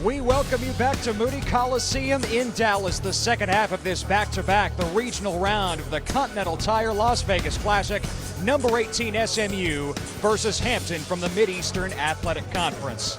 We welcome you back to Moody Coliseum in Dallas, the second half of this back-to-back, the regional round of the Continental Tire Las Vegas Classic. Number 18 SMU versus Hampton from the Mid-Eastern Athletic Conference.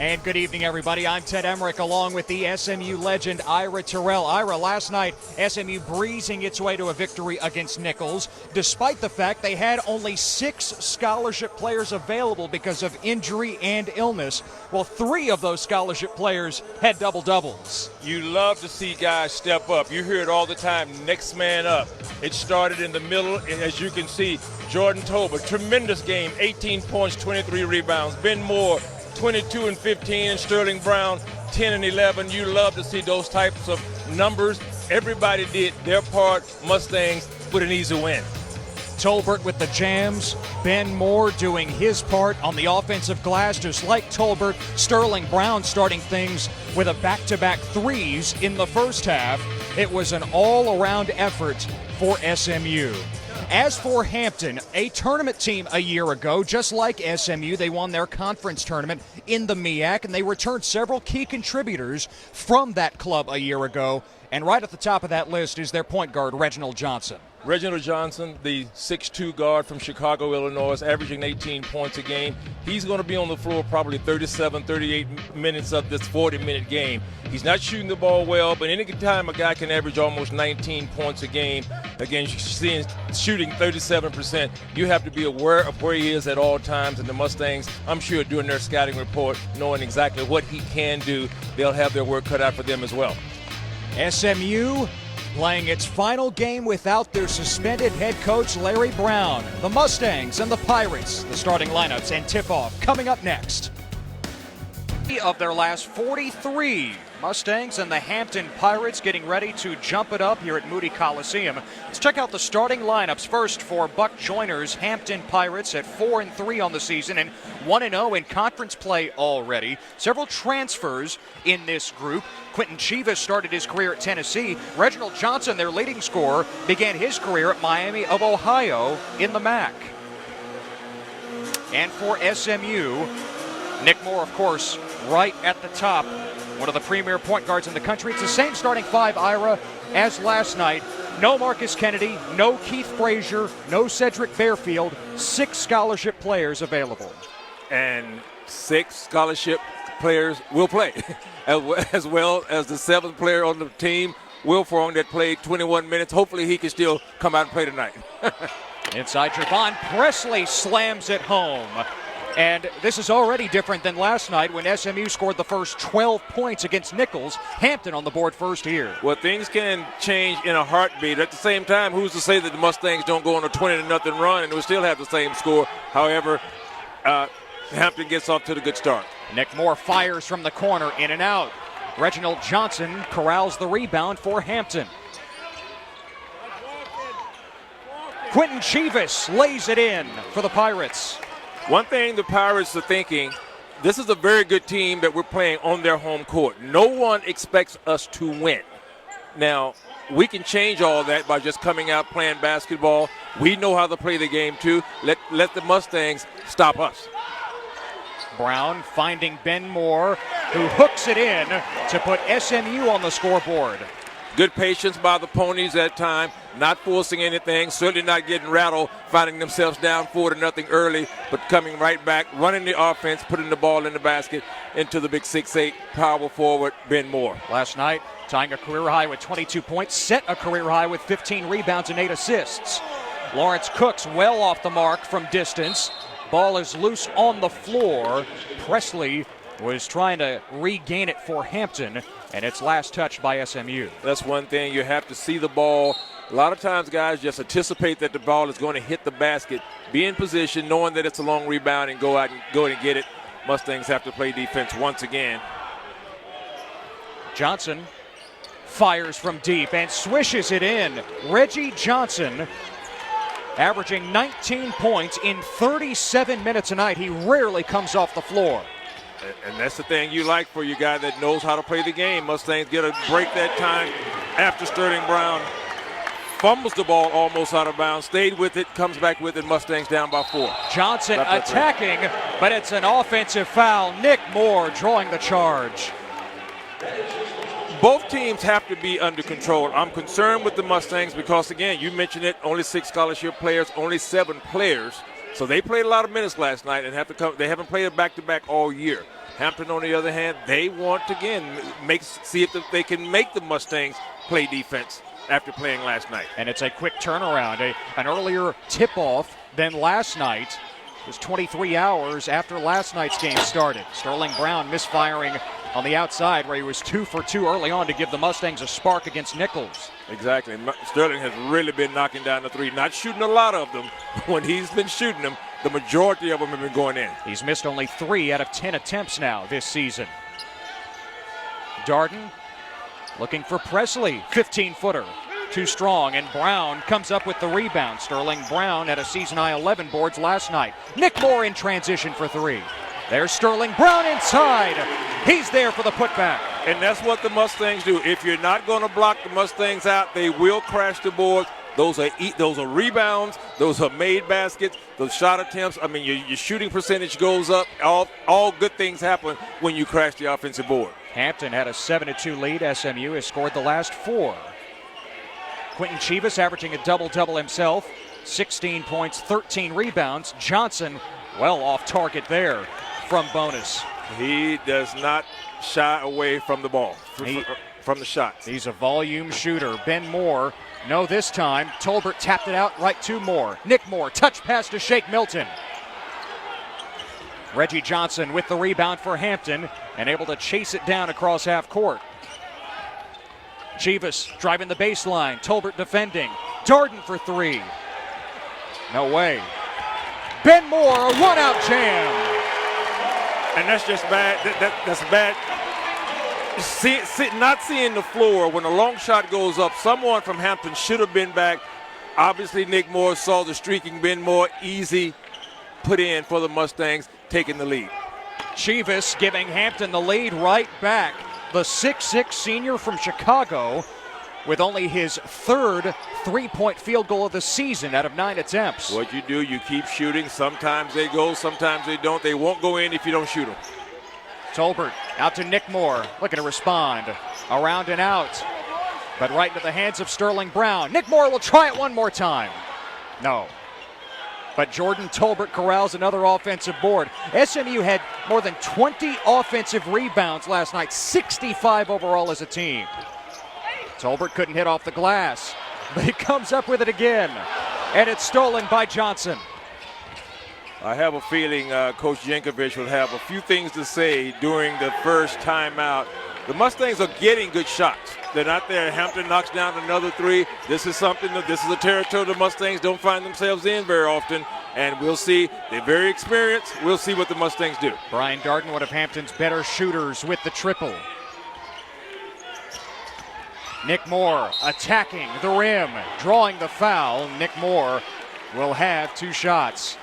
And good evening, everybody. I'm Ted Emmerich, along with the SMU legend Ira Terrell. Ira, last night, SMU breezing its way to a victory against Nichols, despite the fact they had only 6 scholarship players available because of injury and illness. Well, 3 of those scholarship players had double-doubles. You love to see guys step up. You hear it all the time, next man up. It started in the middle, and as you can see, Jordan Tolbert, tremendous game, 18 points, 23 rebounds. Ben Moore, 22 and 15, and Sterling Brown, 10 and 11. You love to see those types of numbers. Everybody did their part. Mustangs with an easy win. Tolbert with the jams. Ben Moore doing his part on the offensive glass, just like Tolbert. Sterling Brown starting things with a back-to-back threes in the first half. It was an all-around effort for SMU. As for Hampton, a tournament team a year ago, just like SMU, they won their conference tournament in the MEAC, and they returned several key contributors from that club a year ago. And right at the top of that list is their point guard, Reginald Johnson. Reginald Johnson, the 6'2 guard from Chicago, Illinois, averaging 18 points a game. He's going to be on the floor probably 37, 38 minutes of this 40-minute game. He's not shooting the ball well, but any time a guy can average almost 19 points a game, again, shooting 37%, you have to be aware of where he is at all times. And the Mustangs, I'm sure, doing their scouting report, knowing exactly what he can do, they'll have their work cut out for them as well. SMU playing its final game without their suspended head coach, Larry Brown. The Mustangs and the Pirates, the starting lineups and tip-off coming up next. Of their last 43, Mustangs and the Hampton Pirates getting ready to jump it up here at Moody Coliseum. Let's check out the starting lineups first for Buck Joyner's Hampton Pirates at 4-3 on the season and 1-0 in conference play already. Several transfers in this group. Quentin Chivas started his career at Tennessee. Reginald Johnson, their leading scorer, began his career at Miami of Ohio in the MAC. And for SMU, Nick Moore, of course, right at the top. One of the premier point guards in the country. It's the same starting 5, Ira, as last night. No Marcus Kennedy, no Keith Frazier, no Cedric Bearfield. 6 scholarship players available. And 6 scholarship players will play, as well as the 7th player on the team, Will Forong, that played 21 minutes. Hopefully he can still come out and play tonight. Inside Javon Presley slams it home. And this is already different than last night when SMU scored the first 12 points against Nichols. Hampton on the board first here. Well, things can change in a heartbeat. At the same time, who's to say that the Mustangs don't go on a 20-0 run and we'll still have the same score? However, Hampton gets off to the good start. Nick Moore fires from the corner, in and out. Reginald Johnson corrals the rebound for Hampton. Quentin Chivas lays it in for the Pirates. One thing the Pirates are thinking, this is a very good team that we're playing on their home court. No one expects us to win. Now, we can change all that by just coming out playing basketball. We know how to play the game too. Let the Mustangs stop us. Brown finding Ben Moore, who hooks it in to put SMU on the scoreboard. Good patience by the Ponies that time, not forcing anything, certainly not getting rattled, finding themselves down 4-0 early, but coming right back, running the offense, putting the ball in the basket into the big 6'8" power forward, Ben Moore. Last night, tying a career high with 22 points, set a career high with 15 rebounds and 8 assists. Lawrence Cooks well off the mark from distance. Ball is loose on the floor. Presley was trying to regain it for Hampton, and it's last touched by SMU. That's one thing. You have to see the ball. A lot of times guys just anticipate that the ball is going to hit the basket, be in position, knowing that it's a long rebound, and go out and get it. Mustangs have to play defense once again. Johnson fires from deep and swishes it in. Reggie Johnson averaging 19 points in 37 minutes a night. He rarely comes off the floor. And that's the thing you like for your guy that knows how to play the game. Mustangs get a break that time after Sterling Brown fumbles the ball almost out of bounds, stayed with it, comes back with it, Mustangs down by 4. Johnson attacking, but it's an offensive foul. Nick Moore drawing the charge. Both teams have to be under control. I'm concerned with the Mustangs because, again, you mentioned it, only 6 scholarship players, only 7 players. So they played a lot of minutes last night and they haven't played it back-to-back all year. Hampton, on the other hand, they want to, again, see if they can make the Mustangs play defense after playing last night. And it's a quick turnaround. An earlier tip-off than last night. It was 23 hours after last night's game started. Sterling Brown misfiring on the outside where he was 2 for 2 early on to give the Mustangs a spark against Nichols. Exactly. Sterling has really been knocking down the three, not shooting a lot of them. When he's been shooting them, the majority of them have been going in. He's missed only 3 out of 10 attempts now this season. Darden looking for Presley, 15-footer. Too strong, and Brown comes up with the rebound. Sterling Brown had a season-high 11 boards last night. Nick Moore in transition for 3. There's Sterling Brown inside. He's there for the putback. And that's what the Mustangs do. If you're not going to block the Mustangs out, they will crash the board. Those are rebounds. Those are made baskets. Those shot attempts. I mean, your shooting percentage goes up. All good things happen when you crash the offensive board. Hampton had a 7-2 lead. SMU has scored the last 4. Quentin Chivas averaging a double-double himself. 16 points, 13 rebounds. Johnson well off target there from bonus. He does not shy away from the ball, from the shots. He's a volume shooter. Ben Moore, no this time. Tolbert tapped it out right to Moore. Nick Moore, touch pass to Shake Milton. Reggie Johnson with the rebound for Hampton and able to chase it down across half court. Chivas driving the baseline. Tolbert defending. Darden for 3. No way. Ben Moore, a one-out jam. And that's just bad. That's bad. Not seeing the floor when a long shot goes up, someone from Hampton should have been back. Obviously, Nick Moore saw the streaking Ben Moore. Easy put in for the Mustangs, taking the lead. Chivas giving Hampton the lead right back. The 6'6 senior from Chicago with only his 3rd three-point field goal of the season out of 9 attempts. What you do, you keep shooting. Sometimes they go, sometimes they don't. They won't go in if you don't shoot them. Tolbert out to Nick Moore, looking to respond. Around and out, but right into the hands of Sterling Brown. Nick Moore will try it one more time. No. But Jordan Tolbert corrals another offensive board. SMU had more than 20 offensive rebounds last night, 65 overall as a team. Tolbert couldn't hit off the glass, but he comes up with it again, and it's stolen by Johnson. I have a feeling Coach Jankovic will have a few things to say during the first timeout. The Mustangs are getting good shots. They're not there. Hampton knocks down another 3. This is a territory the Mustangs don't find themselves in very often. And we'll see. They're very experienced. We'll see what the Mustangs do. Brian Darden, one of Hampton's better shooters, with the triple. Nick Moore attacking the rim, drawing the foul. Nick Moore will have 2 shots.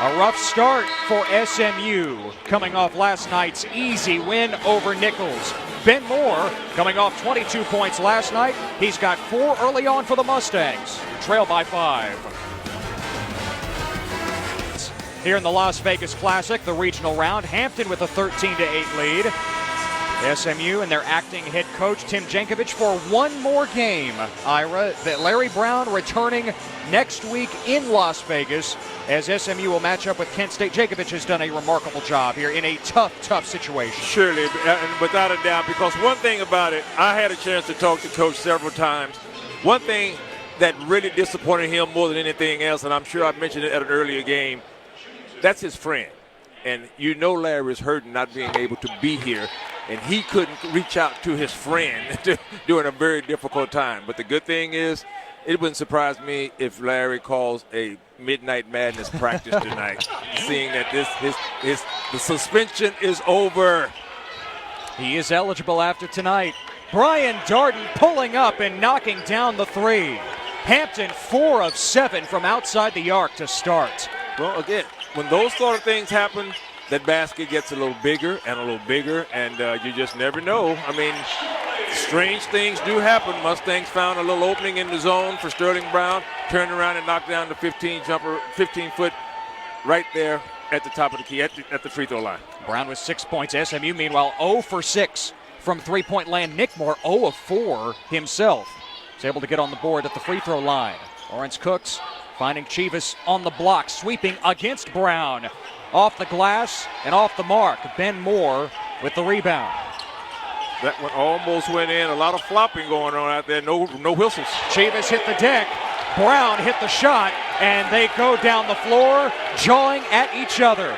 A rough start for SMU, coming off last night's easy win over Nichols. Ben Moore coming off 22 points last night. He's got 4 early on for the Mustangs, trail by 5. Here in the Las Vegas Classic, the regional round, Hampton with a 13-8 lead. SMU and their acting head coach, Tim Jankovic, for one more game. Ira, that Larry Brown returning next week in Las Vegas as SMU will match up with Kent State. Jankovic has done a remarkable job here in a tough situation. Surely, and without a doubt, because one thing about it, I had a chance to talk to Coach several times. One thing that really disappointed him more than anything else, and I'm sure I mentioned it at an earlier game, that's his friend. And you know Larry's hurting not being able to be here, and he couldn't reach out to his friend during a very difficult time. But the good thing is, it wouldn't surprise me if Larry calls a Midnight Madness practice tonight, seeing that the suspension is over. He is eligible after tonight. Brian Darden pulling up and knocking down the 3. Hampton 4 of 7 from outside the arc to start. Well, again, when those sort of things happen, that basket gets a little bigger, and you just never know. I mean, strange things do happen. Mustangs found a little opening in the zone for Sterling Brown, turned around and knocked down the 15-foot right there at the top of the key, at the free throw line. Brown with 6 points. SMU, meanwhile, 0 for 6 from three-point land. Nick Moore, 0 of 4 himself. He's able to get on the board at the free throw line. Lawrence Cooks finding Chivas on the block, sweeping against Brown. Off the glass and off the mark. Ben Moore with the rebound. That one almost went in. A lot of flopping going on out there. No whistles. Chivas hit the deck. Brown hit the shot, and they go down the floor, jawing at each other.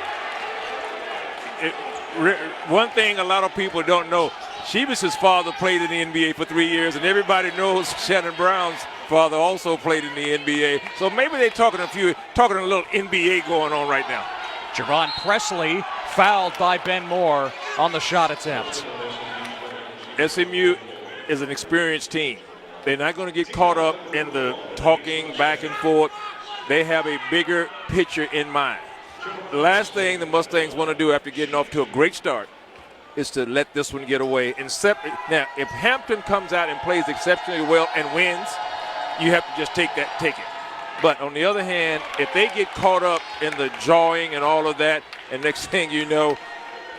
One thing a lot of people don't know, Chivas' father played in the NBA for 3 years, and everybody knows Shannon Brown's father also played in the NBA. So maybe they're talking a little NBA going on right now. Javon Presley fouled by Ben Moore on the shot attempt. SMU is an experienced team. They're not going to get caught up in the talking back and forth. They have a bigger picture in mind. The last thing the Mustangs want to do after getting off to a great start is to let this one get away. Now, if Hampton comes out and plays exceptionally well and wins, you have to just take it. But on the other hand, if they get caught up in the jawing and all of that, and next thing you know,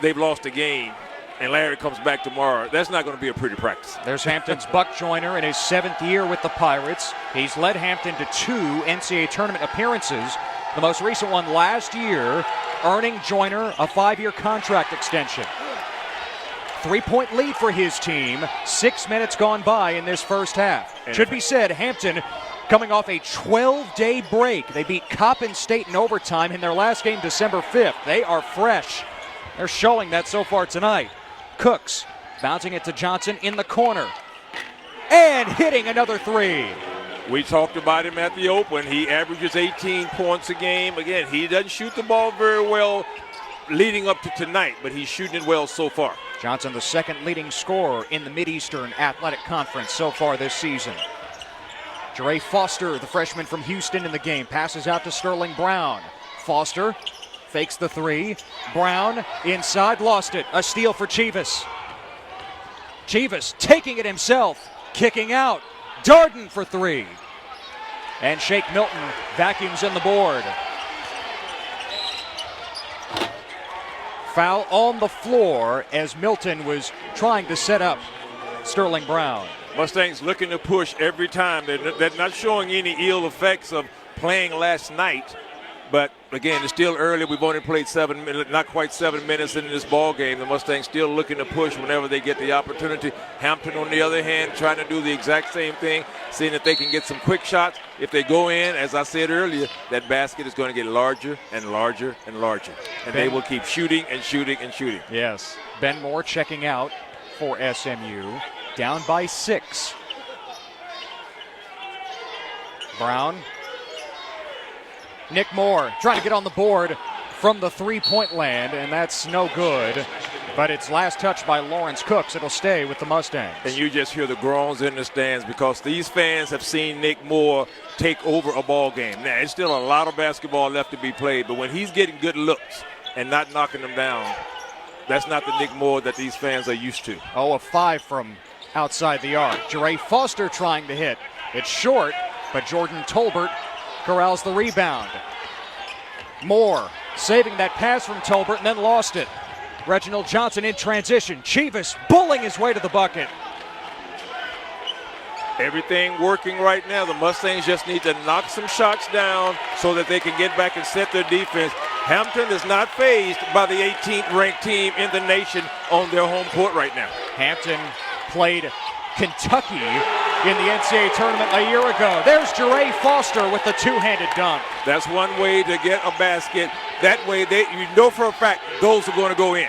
they've lost a game, and Larry comes back tomorrow, that's not going to be a pretty practice. There's Hampton's Buck Joyner in his 7th year with the Pirates. He's led Hampton to 2 NCAA tournament appearances, the most recent one last year, earning Joyner a 5-year contract extension. 3-point lead for his team, 6 minutes gone by in this first half. Should be said, Hampton coming off a 12-day break. They beat Coppin State in overtime in their last game December 5th. They are fresh. They're showing that so far tonight. Cooks bouncing it to Johnson in the corner and hitting another 3. We talked about him at the open. He averages 18 points a game. Again, he doesn't shoot the ball very well leading up to tonight, but he's shooting it well so far. Johnson, the second leading scorer in the Mid-Eastern Athletic Conference so far this season. Jere Foster, the freshman from Houston, in the game, passes out to Sterling Brown. Foster fakes the 3. Brown inside, lost it. A steal for Chivas. Chivas taking it himself, kicking out. Darden for 3. And Shake Milton vacuums in the board. Foul on the floor as Milton was trying to set up Sterling Brown. Mustangs looking to push every time. They're not showing any ill effects of playing last night. But again, it's still early. We've only played not quite 7 minutes into this ball game. The Mustangs still looking to push whenever they get the opportunity. Hampton, on the other hand, trying to do the exact same thing, seeing if they can get some quick shots. If they go in, as I said earlier, that basket is going to get larger and larger and larger. And they will keep shooting and shooting and shooting. Yes. Ben Moore checking out for SMU. Down by 6. Brown. Nick Moore trying to get on the board from the 3-point land, and that's no good. But it's last touch by Lawrence Cooks. It'll stay with the Mustangs. And you just hear the groans in the stands because these fans have seen Nick Moore take over a ball game. Now, it's still a lot of basketball left to be played, but when he's getting good looks and not knocking them down, that's not the Nick Moore that these fans are used to. 0 of 5 from outside the arc. Jere Foster trying to hit. It's short, but Jordan Tolbert corrals the rebound. Moore saving that pass from Tolbert and then lost it. Reginald Johnson in transition. Chivas bullying his way to the bucket. Everything working right now. The Mustangs just need to knock some shots down so that they can get back and set their defense. Hampton is not fazed by the 18th ranked team in the nation on their home court right now. Hampton played Kentucky in the NCAA tournament a year ago. There's Jere Foster with the 2-handed dunk. That's one way to get a basket. That way, you know for a fact those are going to go in.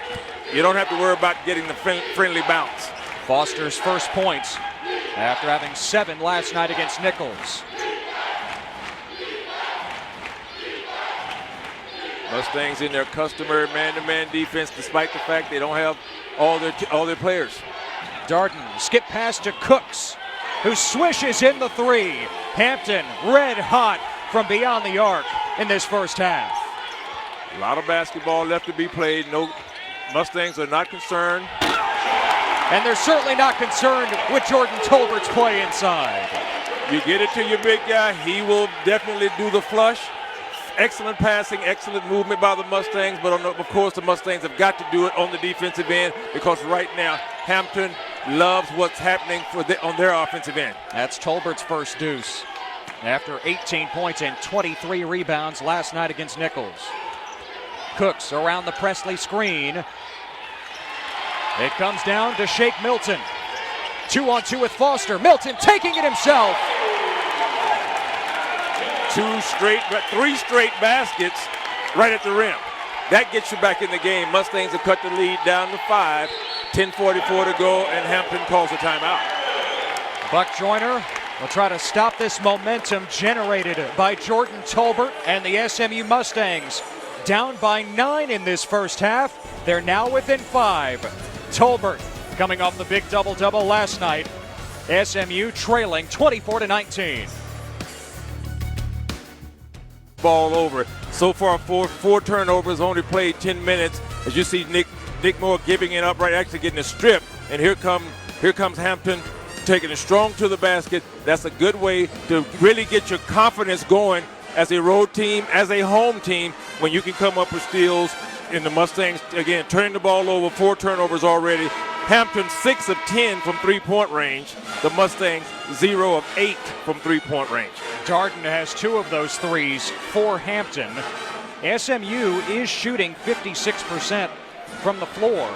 You don't have to worry about getting the friendly bounce. Foster's first points after having 7 last night against Nichols. Mustangs in their customary man-to-man defense, despite the fact they don't have all their players. Darden skip pass to Cooks, who swishes in the 3. Hampton red hot from beyond the arc in this first half. A lot of basketball left to be played. No, Mustangs are not concerned. And they're certainly not concerned with Jordan Tolbert's play inside. You get it to your big guy, he will definitely do the flush. Excellent passing, excellent movement by the Mustangs, but of course the Mustangs have got to do it on the defensive end because right now Hampton loves what's happening on their offensive end. That's Tolbert's first deuce after 18 points and 23 rebounds last night against Nichols. Cooks around the Presley screen. It comes down to Shake Milton. 2-on-2 with Foster. Milton taking it himself. Three straight baskets right at the rim. That gets you back in the game. Mustangs have cut the lead down to 5. 10:44 to go, and Hampton calls a timeout. Buck Joyner will try to stop this momentum generated by Jordan Tolbert and the SMU Mustangs. Down by 9 in this first half. They're now within 5. Tolbert coming off the big double-double last night. SMU trailing 24-19. Ball over. So far, four turnovers, only played 10 minutes. As you see Nick Moore giving it up, right, actually getting a strip. And here comes Hampton taking it strong to the basket. That's a good way to really get your confidence going as a road team, as a home team, when you can come up with steals. In the Mustangs, again, turning the ball over, 4 turnovers already. Hampton 6 of 10 from three-point range. The Mustangs 0 of 8 from three-point range. Darden has 2 of those threes for Hampton. SMU is shooting 56% from the floor.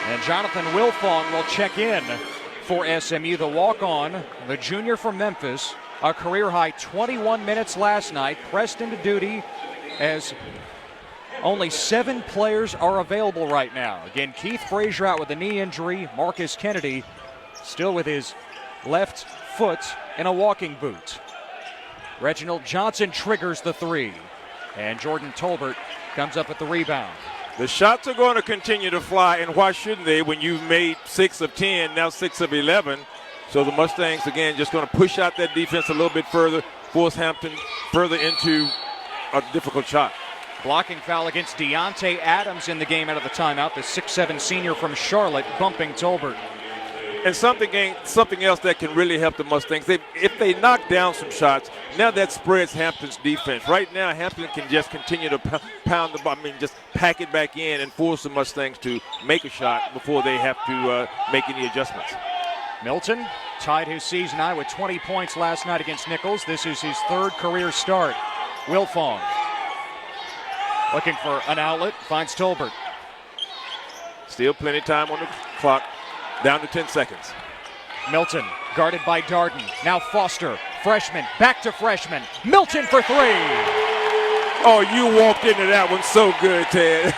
And Jonathan Wilfong will check in for SMU, the walk-on, the junior from Memphis. A career-high 21 minutes last night, pressed into duty as only 7 players are available right now. Again, Keith Frazier out with a knee injury. Marcus Kennedy still with his left foot in a walking boot. Reginald Johnson triggers the 3. And Jordan Tolbert comes up with the rebound. The shots are going to continue to fly, and why shouldn't they when you've made 6 of 10, now 6 of 11. So the Mustangs, again, just going to push out that defense a little bit further, force Hampton further into a difficult shot. Blocking foul against Deontay Adams in the game out of the timeout. The 6'7 senior from Charlotte bumping Tolbert. And something else that can really help the Mustangs, if they knock down some shots, now that spreads Hampton's defense. Right now, Hampton can just continue to pound the ball, just pack it back in and force the Mustangs to make a shot before they have to make any adjustments. Milton tied his season high with 20 points last night against Nichols. This is his 3rd career start. Wilfong looking for an outlet, finds Tolbert. Still plenty of time on the clock. Down to 10 seconds. Milton guarded by Darden. Now Foster, freshman, back to freshman. Milton for 3. Oh, you walked into that one so good, Ted.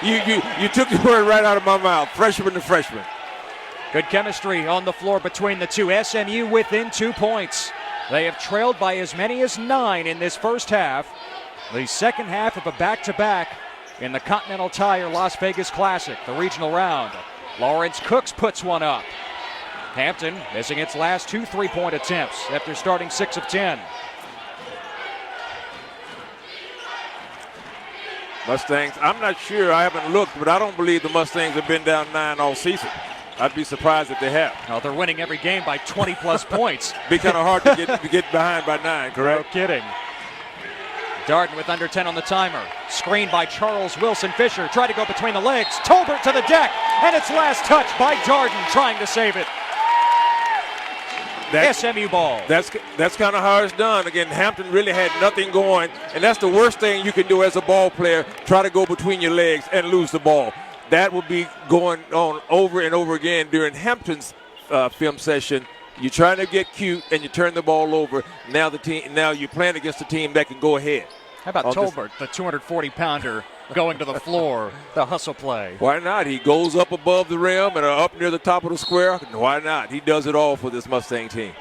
you took the word right out of my mouth. Freshman to freshman. Good chemistry on the floor between the two. SMU within 2 points. They have trailed by as many as 9 in this first half. The second half of a back-to-back in the Continental Tire Las Vegas Classic, the regional round. Lawrence Cooks puts one up. Hampton missing its last 2 3-point attempts after starting 6 of 10. Mustangs, I'm not sure, I haven't looked, but I don't believe the Mustangs have been down 9 all season. I'd be surprised if they have. Oh, they're winning every game by 20-plus points. Be kind of hard to get behind by 9, correct? No kidding. Darden with under 10 on the timer. Screened by Charles Wilson Fisher. Tried to go between the legs. Tolbert to the deck. And it's last touch by Darden trying to save it. SMU ball. That's kind of how it's done. Again, Hampton really had nothing going. And that's the worst thing you can do as a ball player. Try to go between your legs and lose the ball. That will be going on over and over again during Hampton's film session. You're trying to get cute and you turn the ball over. Now you're playing against a team that can go ahead. How about Tolbert, the 240-pounder, going to the floor, the hustle play? Why not? He goes up above the rim and up near the top of the square. Why not? He does it all for this Mustang team.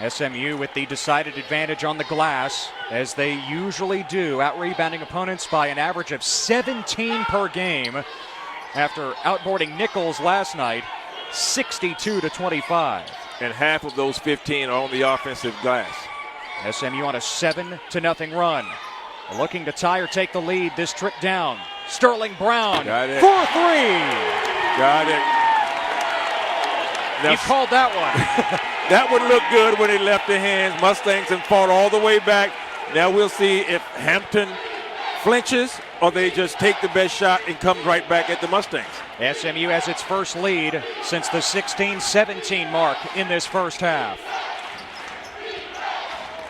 SMU with the decided advantage on the glass, as they usually do, out-rebounding opponents by an average of 17 per game after outboarding Nichols last night, 62-25. And half of those 15 are on the offensive glass. SMU on a 7-0 run. Looking to tie or take the lead this trip down. Sterling Brown Got it. for three. Got it. He called that one. That would look good when he left the hands. Mustangs and fought all the way back. Now we'll see if Hampton flinches or they just take the best shot and comes right back at the Mustangs. SMU has its first lead since the 16-17 mark in this first half.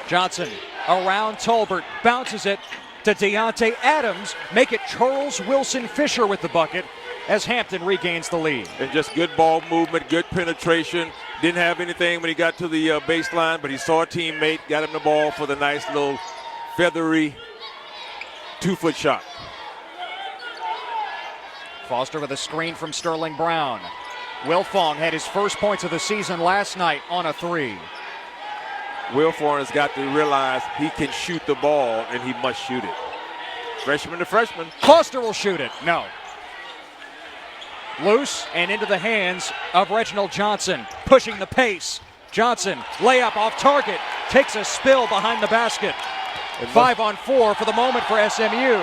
Johnson around Tolbert, bounces it to Deontay Adams. Make it Charles Wilson Fisher with the bucket as Hampton regains the lead. And just good ball movement, good penetration. Didn't have anything when he got to the baseline, but he saw a teammate, got him the ball for the nice little feathery 2-foot shot. Foster with a screen from Sterling Brown. Wilfong had his first points of the season last night on a three. Wilfong has got to realize he can shoot the ball, and he must shoot it. Freshman to freshman. Foster will shoot it. No. Loose and into the hands of Reginald Johnson, pushing the pace. Johnson, layup off target, takes a spill behind the basket. 5 on 4 for the moment for SMU.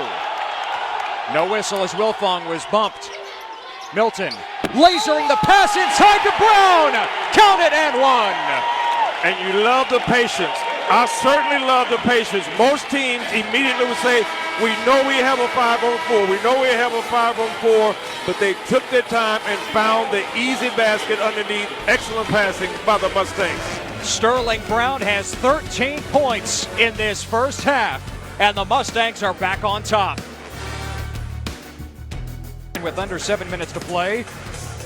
No whistle as Wilfong was bumped. Milton lasering the pass inside to Brown. Count it and one. And you love the patience. I certainly love the patience. Most teams immediately would say, we know we have a 5 on 4. We know we have a 5 on 4. But they took their time and found the easy basket underneath. Excellent passing by the Mustangs. Sterling Brown has 13 points in this first half. And the Mustangs are back on top. With under 7 minutes to play.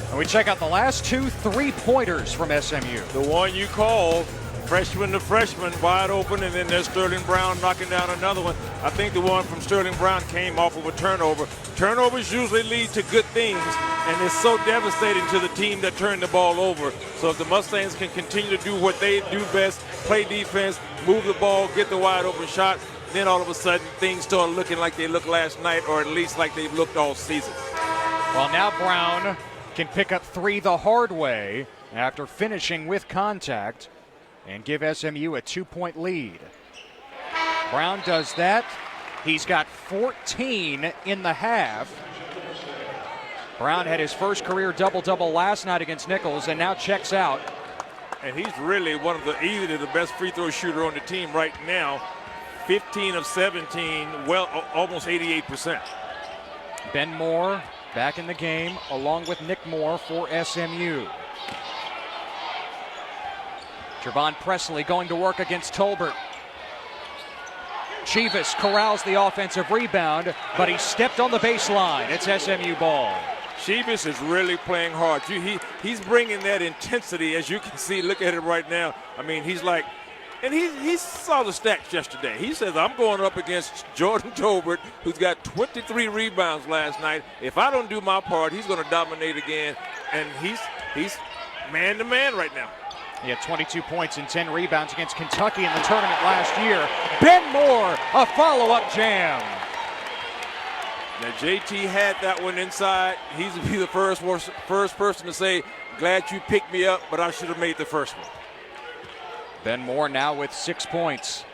And we check out the last 2 3-pointers from SMU. The one you call, freshman to freshman, wide open, and then there's Sterling Brown knocking down another one. I think the one from Sterling Brown came off of a turnover. Turnovers usually lead to good things, and it's so devastating to the team that turned the ball over. So if the Mustangs can continue to do what they do best, play defense, move the ball, get the wide open shot, then all of a sudden things start looking like they looked last night, or at least like they've looked all season. Well, now Brown can pick up 3 the hard way after finishing with contact and give SMU a 2-point lead. Brown does that. He's got 14 in the half. Brown had his first career double-double last night against Nichols and now checks out. And he's really one of easily the best free throw shooter on the team right now. 15 of 17, well, almost 88%. Ben Moore back in the game along with Nick Moore for SMU. Javon Presley going to work against Tolbert. Chivas corrals the offensive rebound, but he stepped on the baseline. It's SMU ball. Chivas is really playing hard. He's bringing that intensity, as you can see. Look at him right now. I mean, he's like, and he saw the stats yesterday. He says, I'm going up against Jordan Tolbert, who's got 23 rebounds last night. If I don't do my part, he's going to dominate again. And he's man-to-man right now. He had 22 points and 10 rebounds against Kentucky in the tournament last year. Ben Moore, a follow-up jam. Now, JT had that one inside. He's the first person to say, glad you picked me up, but I should have made the first one. Ben Moore now with 6 points.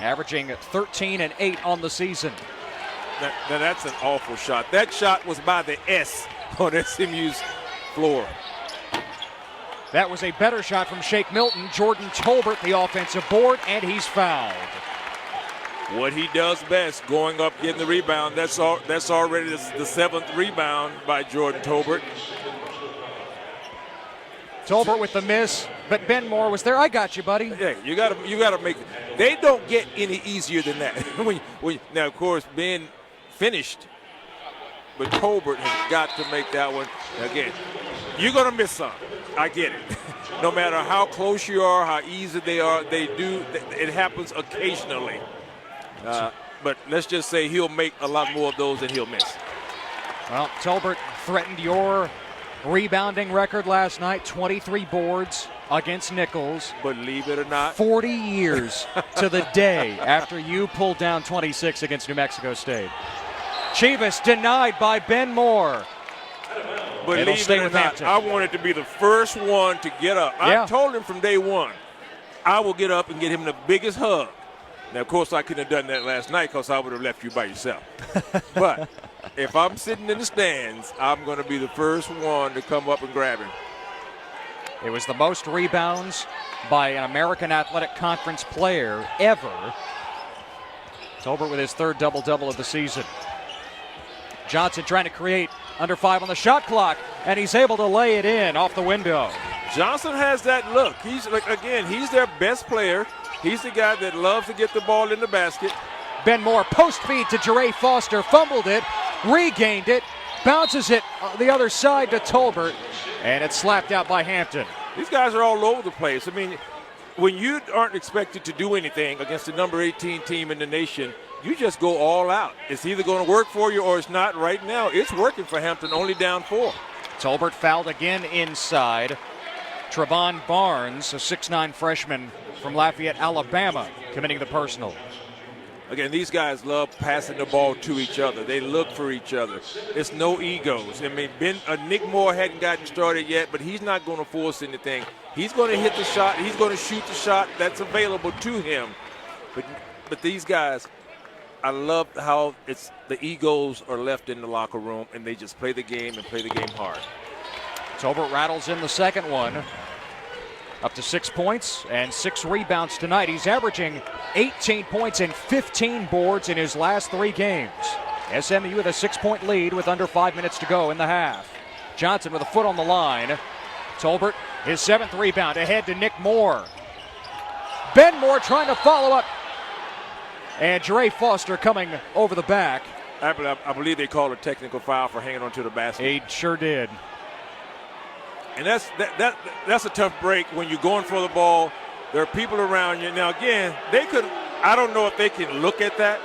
Averaging 13 and 8 on the season. Now that's an awful shot. That shot was by the S on SMU's floor. That was a better shot from Shake Milton. Jordan Tolbert, the offensive board, and he's fouled. What he does best, going up, getting the rebound. That's already the 7th rebound by Jordan Tolbert. Tolbert with the miss, but Ben Moore was there. I got you, buddy. Yeah, you gotta make it. They don't get any easier than that. Now, of course, Ben finished, but Tolbert has got to make that one. Again, you're gonna miss some. I get it. No matter how close you are, how easy they are, it happens occasionally. But let's just say he'll make a lot more of those than he'll miss. Well, Tolbert threatened your rebounding record last night, 23 boards against Nichols. Believe it or not. 40 years to the day after you pulled down 26 against New Mexico State. Chivas denied by Ben Moore. Believe it or not, Hampton. I wanted to be the first one to get up. Yeah. I told him from day one, I will get up and get him the biggest hug. Now, of course, I couldn't have done that last night because I would have left you by yourself. But if I'm sitting in the stands, I'm going to be the first one to come up and grab him. It was the most rebounds by an American Athletic Conference player ever. Tolbert with his third double-double of the season. Johnson trying to create under 5 on the shot clock, and he's able to lay it in off the window. Johnson has that look. He's like, again, he's their best player. He's the guy that loves to get the ball in the basket. Ben Moore post feed to Jere Foster, fumbled it, regained it, bounces it the other side to Tolbert, and it's slapped out by Hampton. These guys are all over the place. I mean, when you aren't expected to do anything against the number 18 team in the nation, you just go all out. It's either going to work for you or it's not. Right now, it's working for Hampton, only down 4. Tolbert fouled again inside. Trevon Barnes, a 6'9 freshman from Lafayette, Alabama, committing the personal. Again, these guys love passing the ball to each other. They look for each other. It's no egos. I mean, Nick Moore hadn't gotten started yet, but he's not going to force anything. He's going to hit the shot. He's going to shoot the shot that's available to him. But these guys, I love how the egos are left in the locker room, and they just play the game and play the game hard. Tolbert rattles in the second one. Up to 6 points and 6 rebounds tonight. He's averaging 18 points and 15 boards in his last 3 games. SMU with a 6-point lead with under 5 minutes to go in the half. Johnson with a foot on the line. Tolbert, his 7th rebound, ahead to Nick Moore. Ben Moore trying to follow up. And Jere Foster coming over the back. I believe they called a technical foul for hanging onto the basket. He sure did. And that's a tough break when you're going for the ball. There are people around you. Now, again, I don't know if they can look at that,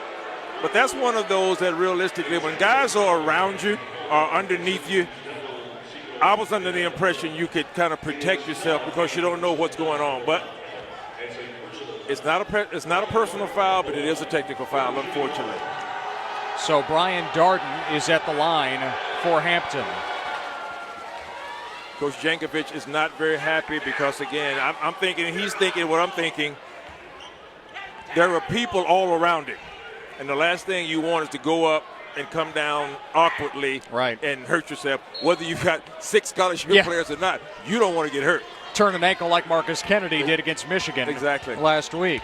but that's one of those that realistically, when guys are around you or underneath you, I was under the impression you could kind of protect yourself because you don't know what's going on. But it's not a personal foul, but it is a technical foul, unfortunately. So Brian Darden is at the line for Hampton. Coach Jankovic is not very happy because, again, I'm thinking, he's thinking what I'm thinking. There are people all around him. And the last thing you want is to go up and come down awkwardly and hurt yourself. Whether you've got 6 scholarship players or not, you don't want to get hurt. Turn an ankle like Marcus Kennedy did against Michigan last week.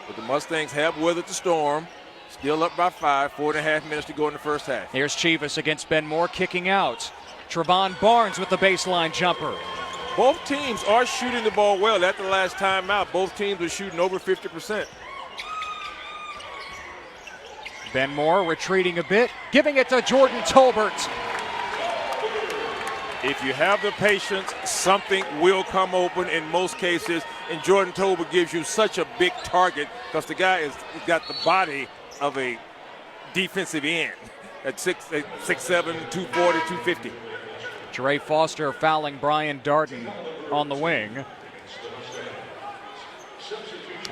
But the Mustangs have weathered the storm. Still up by 5, 4.5 minutes to go in the first half. Here's Chivas against Ben Moore kicking out. Trevon Barnes with the baseline jumper. Both teams are shooting the ball well. At the last timeout, both teams were shooting over 50%. Ben Moore retreating a bit, giving it to Jordan Tolbert. If you have the patience, something will come open in most cases. And Jordan Tolbert gives you such a big target because the guy has got the body of a defensive end at 6'7", 240, 250. Jere Foster fouling Brian Darden on the wing.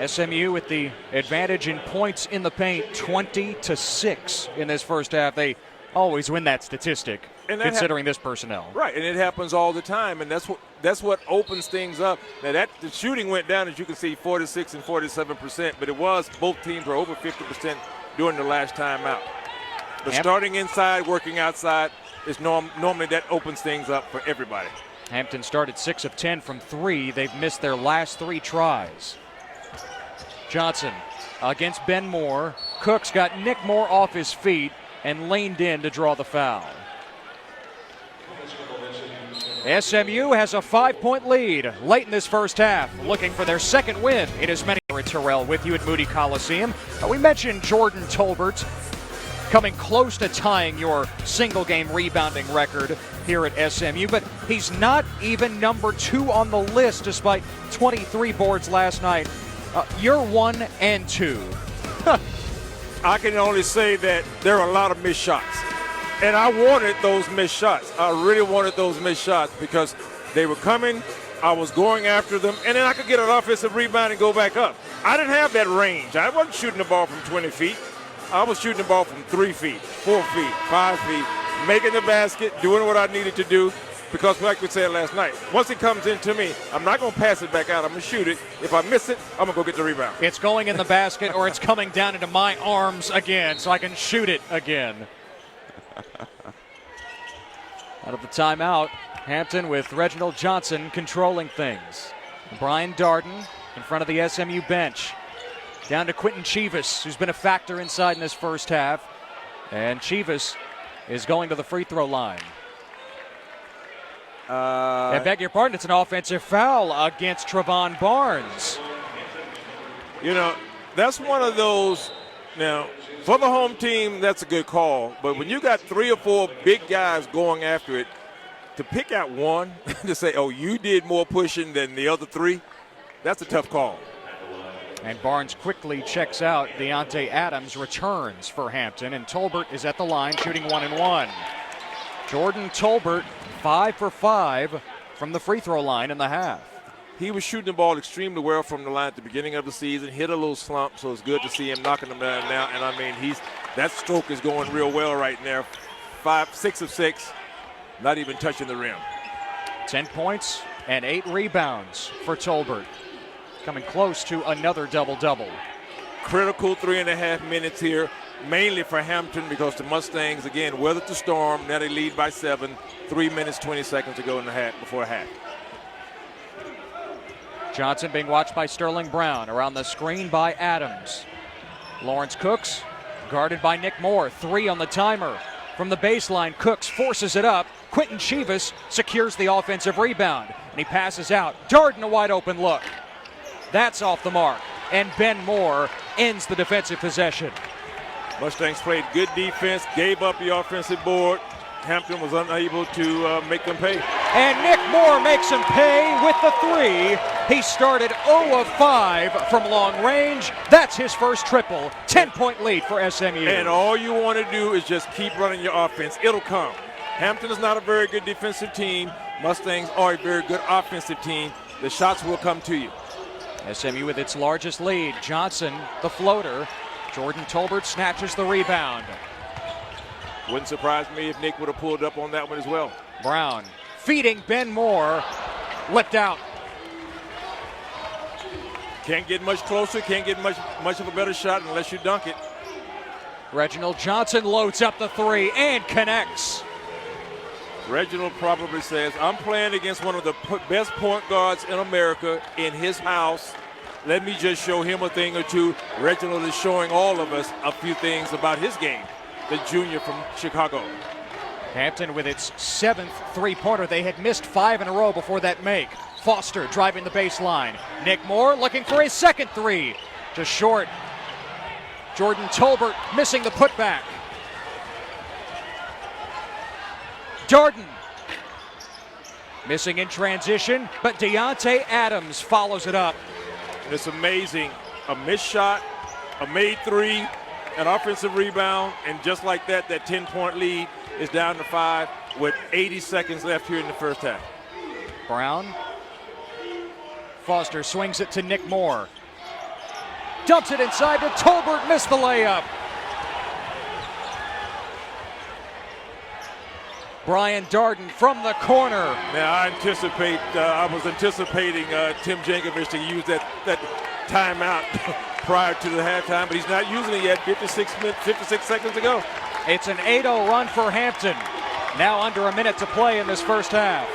SMU with the advantage in points in the paint, 20-6 in this first half. They always win that statistic, considering this personnel. Right, and it happens all the time, and that's what opens things up. Now the shooting went down, as you can see, 46 and 47%, but both teams were over 50% during the last timeout. But starting inside, working outside is normally that opens things up for everybody. Hampton started 6 of 10 from 3. They've missed their last 3 tries. Johnson against Ben Moore. Cooks got Nick Moore off his feet and leaned in to draw the foul. SMU has a 5-point lead late in this first half, looking for their second win in as many. Terrell with you at Moody Coliseum. We mentioned Jordan Tolbert coming close to tying your single-game rebounding record here at SMU, but he's not even number 2 on the list despite 23 boards last night. You're 1 and 2. I can only say that there are a lot of missed shots. And I wanted those missed shots. I really wanted those missed shots because they were coming, I was going after them, and then I could get an offensive rebound and go back up. I didn't have that range. I wasn't shooting the ball from 20 feet. I was shooting the ball from 3 feet, 4 feet, 5 feet, making the basket, doing what I needed to do. Because like we said last night, once it comes into me, I'm not going to pass it back out. I'm going to shoot it. If I miss it, I'm going to go get the rebound. It's going in the basket or it's coming down into my arms again so I can shoot it again. Out of the timeout, Hampton with Reginald Johnson controlling things. Brian Darden in front of the SMU bench. Down to Quentin Chivas, who's been a factor inside in this first half. And Chivas is going to the free throw line. I beg your pardon, it's an offensive foul against Trevon Barnes. You know, that's one of those, now, for the home team, that's a good call. But when you got 3 or 4 big guys going after it, to pick out one to say, oh, you did more pushing than the other 3, that's a tough call. And Barnes quickly checks out. Deontay Adams returns for Hampton, and Tolbert is at the line shooting 1 and 1. Jordan Tolbert, 5 for 5 from the free throw line in the half. He was shooting the ball extremely well from the line at the beginning of the season, hit a little slump, so it's good to see him knocking them down now. And I mean, that stroke is going real well right there. 6 of 6, not even touching the rim. 10 points and 8 rebounds for Tolbert. Coming close to another double-double. Critical 3.5 minutes here, mainly for Hampton because the Mustangs, again, weathered the storm. Now they lead by 7. 3 minutes, 20 seconds to go in the half before half. Johnson being watched by Sterling Brown around the screen by Adams. Lawrence Cooks guarded by Nick Moore. 3 on the timer. From the baseline, Cooks forces it up. Quentin Chivas secures the offensive rebound, and he passes out. Darden a wide open look. That's off the mark, and Ben Moore ends the defensive possession. Mustangs played good defense, gave up the offensive board. Hampton was unable to make them pay. And Nick Moore makes him pay with the 3. He started 0 of 5 from long range. That's his first triple. 10-point lead for SMU. And all you want to do is just keep running your offense. It'll come. Hampton is not a very good defensive team. Mustangs are a very good offensive team. The shots will come to you. SMU with its largest lead. Johnson, the floater. Jordan Tolbert snatches the rebound. Wouldn't surprise me if Nick would have pulled up on that one as well. Brown feeding Ben Moore. Lipped out. Can't get much closer, can't get much of a better shot unless you dunk it. Reginald Johnson loads up the 3 and connects. Reginald probably says, I'm playing against one of the best point guards in America in his house. Let me just show him a thing or two. Reginald is showing all of us a few things about his game, the junior from Chicago. Hampton with its 7th three-pointer. They had missed 5 in a row before that make. Foster driving the baseline. Nick Moore looking for his second 3. Just short. Jordan Tolbert missing the putback. Darden missing in transition, but Deontay Adams follows it up. It's amazing. A missed shot, a made 3, an offensive rebound, and just like that 10-point lead is down to 5 with 80 seconds left here in the first half. Brown. Foster swings it to Nick Moore. Dumps it inside to Tolbert, missed the layup. Brian Darden from the corner. Now I was anticipating Tim Jankovic to use that timeout prior to the halftime, but he's not using it yet. 56 seconds to go. It's an 8-0 run for Hampton. Now under a minute to play in this first half.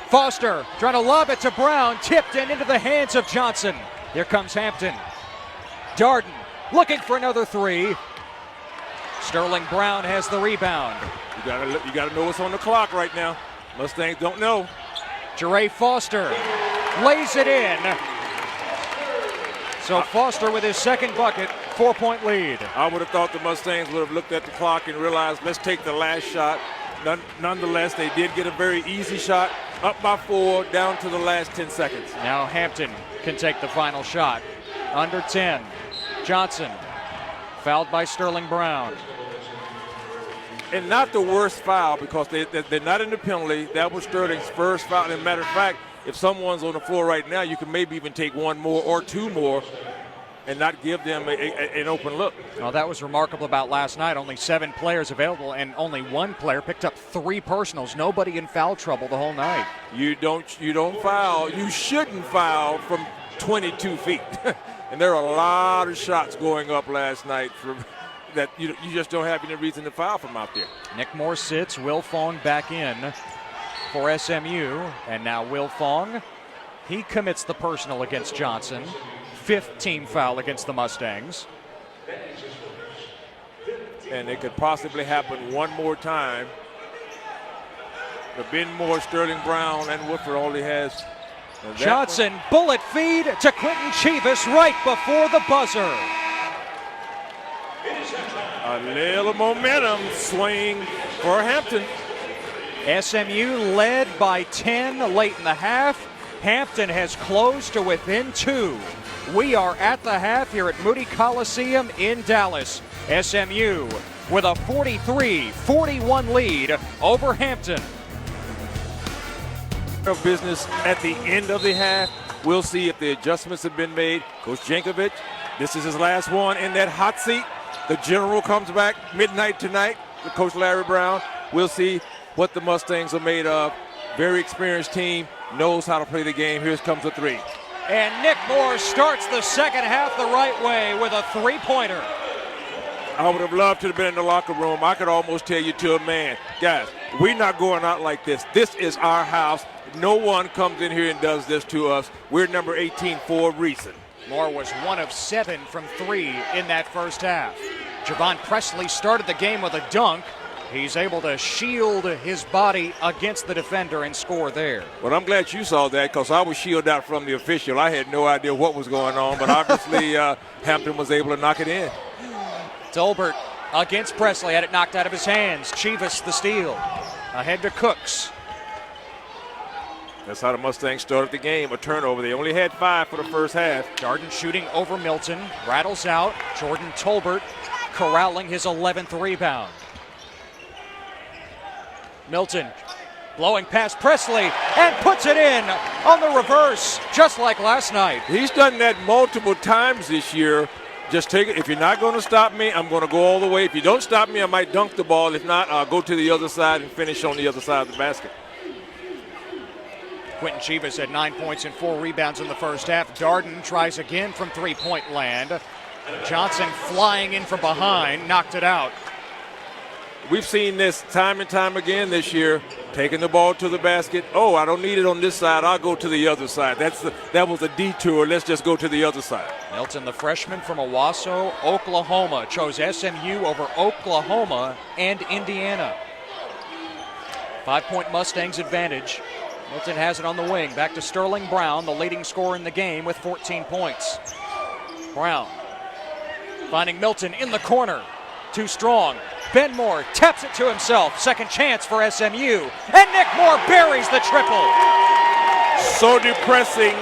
Foster trying to lob it to Brown, tipped and into the hands of Johnson. Here comes Hampton. Darden looking for another 3. Sterling Brown has the rebound. You gotta know what's on the clock right now. Mustangs don't know. Jeray Foster lays it in. So Foster with his second bucket, 4-point lead. I would have thought the Mustangs would have looked at the clock and realized, let's take the last shot. Nonetheless, they did get a very easy shot. Up by 4, down to the last 10 seconds. Now Hampton can take the final shot. Under 10. Johnson fouled by Sterling Brown. And not the worst foul because they're not in the penalty. That was Sterling's first foul. As a matter of fact, if someone's on the floor right now, you can maybe even take 1 more or 2 more. and not give them an open look. Well, that was remarkable about last night. Only 7 players available, and only 1 player picked up 3 personals. Nobody in foul trouble the whole night. You don't foul. You shouldn't foul from 22 feet. And there are a lot of shots going up last night that you just don't have any reason to foul from out there. Nick Moore sits. Will Fong back in for SMU. And now Will Fong, he commits the personal against Johnson. 5th team foul against the Mustangs. And it could possibly happen one more time. But Ben Moore, Sterling Brown, and Woodford only has. Johnson, bullet feed to Quentin Chivas right before the buzzer. A little momentum swing for Hampton. SMU led by 10 late in the half. Hampton has closed to within 2. We are at the half here at Moody Coliseum in Dallas. SMU with a 43-41 lead over Hampton. Of business at the end of the half. We'll see if the adjustments have been made. Coach Jankovic, this is his last one in that hot seat. The general comes back midnight tonight with Coach Larry Brown. We'll see what the Mustangs are made of. Very experienced team, knows how to play the game. Here comes a 3. And Nick Moore starts the second half the right way with a 3-pointer. I would have loved to have been in the locker room. I could almost tell you to a man, guys, we're not going out like this. This is our house. No one comes in here and does this to us. We're number 18 for a reason. Moore was 1 of 7 from 3 in that first half. Javon Presley started the game with a dunk. He's able to shield his body against the defender and score there. Well, I'm glad you saw that because I was shielded out from the official. I had no idea what was going on, but obviously Hampton was able to knock it in. Tolbert against Presley, had it knocked out of his hands. Chivas the steal. Ahead to Cooks. That's how the Mustangs started the game, a turnover. They only had 5 for the first half. Darden shooting over Milton, rattles out. Jordan Tolbert corralling his 11th rebound. Milton blowing past Presley and puts it in on the reverse, just like last night. He's done that multiple times this year. Just take it. If you're not going to stop me, I'm going to go all the way. If you don't stop me, I might dunk the ball. If not, I'll go to the other side and finish on the other side of the basket. Quentin Chivas had 9 points and 4 rebounds in the first half. Darden tries again from 3-point land. Johnson flying in from behind, knocked it out. We've seen this time and time again this year, taking the ball to the basket. Oh, I don't need it on this side. I'll go to the other side. That was a detour. Let's just go to the other side. Milton, the freshman from Owasso, Oklahoma, chose SMU over Oklahoma and Indiana. 5-point Mustangs advantage. Milton has it on the wing. Back to Sterling Brown, the leading scorer in the game with 14 points. Brown finding Milton in the corner. Too strong. Ben Moore taps it to himself. Second chance for SMU. And Nick Moore buries the triple. So depressing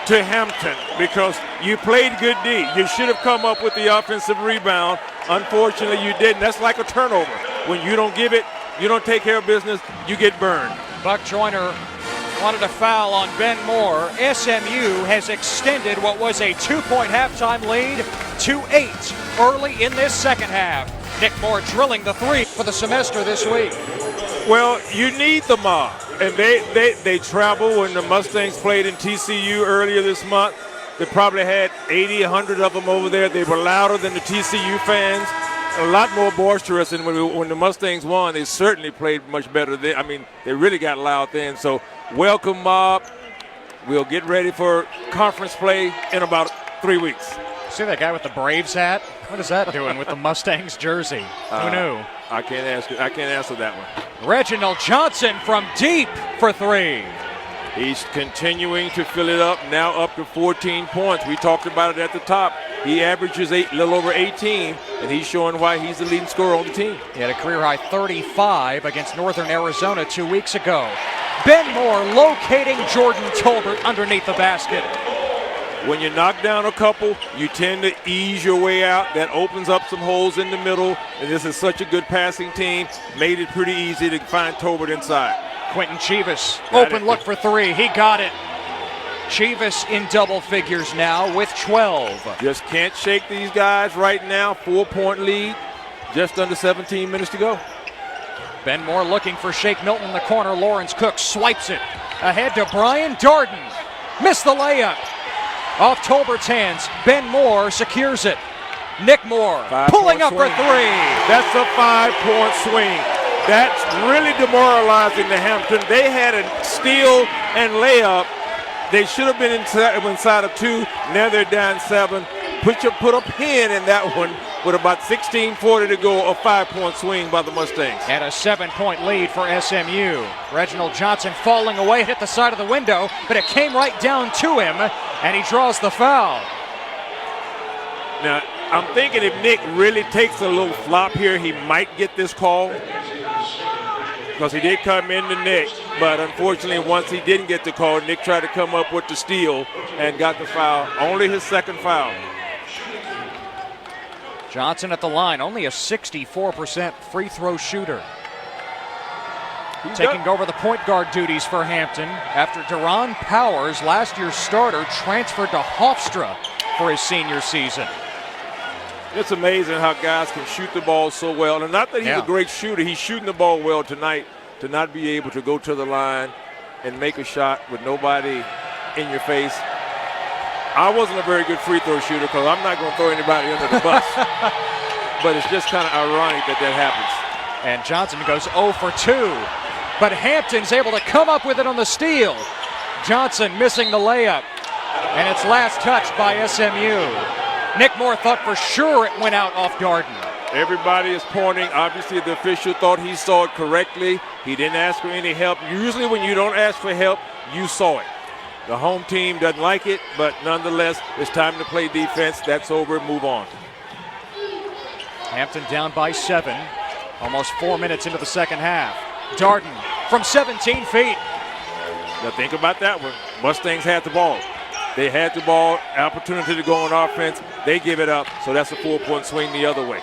to Hampton because you played good D. You should have come up with the offensive rebound. Unfortunately, you didn't. That's like a turnover. When you don't give it, you don't take care of business, you get burned. Buck Joyner wanted a foul on Ben Moore. SMU has extended what was a 2-point halftime lead to 8 early in this second half. Nick Moore drilling the 3 for the semester this week. Well, you need the mob. And they travel. When the Mustangs played in TCU earlier this month, they probably had 80, 100 of them over there. They were louder than the TCU fans, a lot more boisterous. And when the Mustangs won, they certainly played much better. They really got loud then. So welcome, mob. We'll get ready for conference play in about 3 weeks. See that guy with the Braves hat? What is that doing with the Mustangs jersey? Who knew? I can't answer that one. Reginald Johnson from deep for 3. He's continuing to fill it up, now up to 14 points. We talked about it at the top. He averages a little over 18, and he's showing why he's the leading scorer on the team. He had a career-high 35 against Northern Arizona 2 weeks ago. Ben Moore locating Jordan Tolbert underneath the basket. When you knock down a couple, you tend to ease your way out. That opens up some holes in the middle, and this is such a good passing team. Made it pretty easy to find Tolbert inside. Quentin Chivas, open look for 3. He got it. Chivas in double figures now with 12. Just can't shake these guys right now. 4-point lead, just under 17 minutes to go. Ben Moore looking for Shake Milton in the corner. Lawrence Cook swipes it ahead to Brian Darden. Missed the layup. Off Tolbert's hands. Ben Moore secures it. Nick Moore pulling up for three. That's a 5-point swing. That's really demoralizing to Hampton. They had a steal and layup. They should have been inside of 2. Now they're down 7. Put a pin in that one with about 16:40 to go. A 5-point swing by the Mustangs. And a 7-point lead for SMU. Reginald Johnson falling away, hit the side of the window, but it came right down to him, and he draws the foul. Now, I'm thinking if Nick really takes a little flop here, he might get this call, because he did come into Nick, but unfortunately once he didn't get the call, Nick tried to come up with the steal and got the foul. Only his second foul. Johnson at the line, only a 64% free throw shooter. Taking over the point guard duties for Hampton after Deron Powers, last year's starter, transferred to Hofstra for his senior season. It's amazing how guys can shoot the ball so well. And not that he's a great shooter, he's shooting the ball well tonight, to not be able to go to the line and make a shot with nobody in your face. I wasn't a very good free throw shooter because I'm not going to throw anybody under the bus. But it's just kind of ironic that happens. And Johnson goes 0 for 2. But Hampton's able to come up with it on the steal. Johnson missing the layup. And it's last touched by SMU. Nick Moore thought for sure it went out off Darden. Everybody is pointing. Obviously, the official thought he saw it correctly. He didn't ask for any help. Usually when you don't ask for help, you saw it. The home team doesn't like it, but nonetheless, it's time to play defense. That's over. Move on. Hampton down by 7. Almost 4 minutes into the second half. Darden from 17 feet. Now think about that one. Mustangs had the ball. They had the ball, opportunity to go on offense. They give it up, so that's a 4-point swing the other way.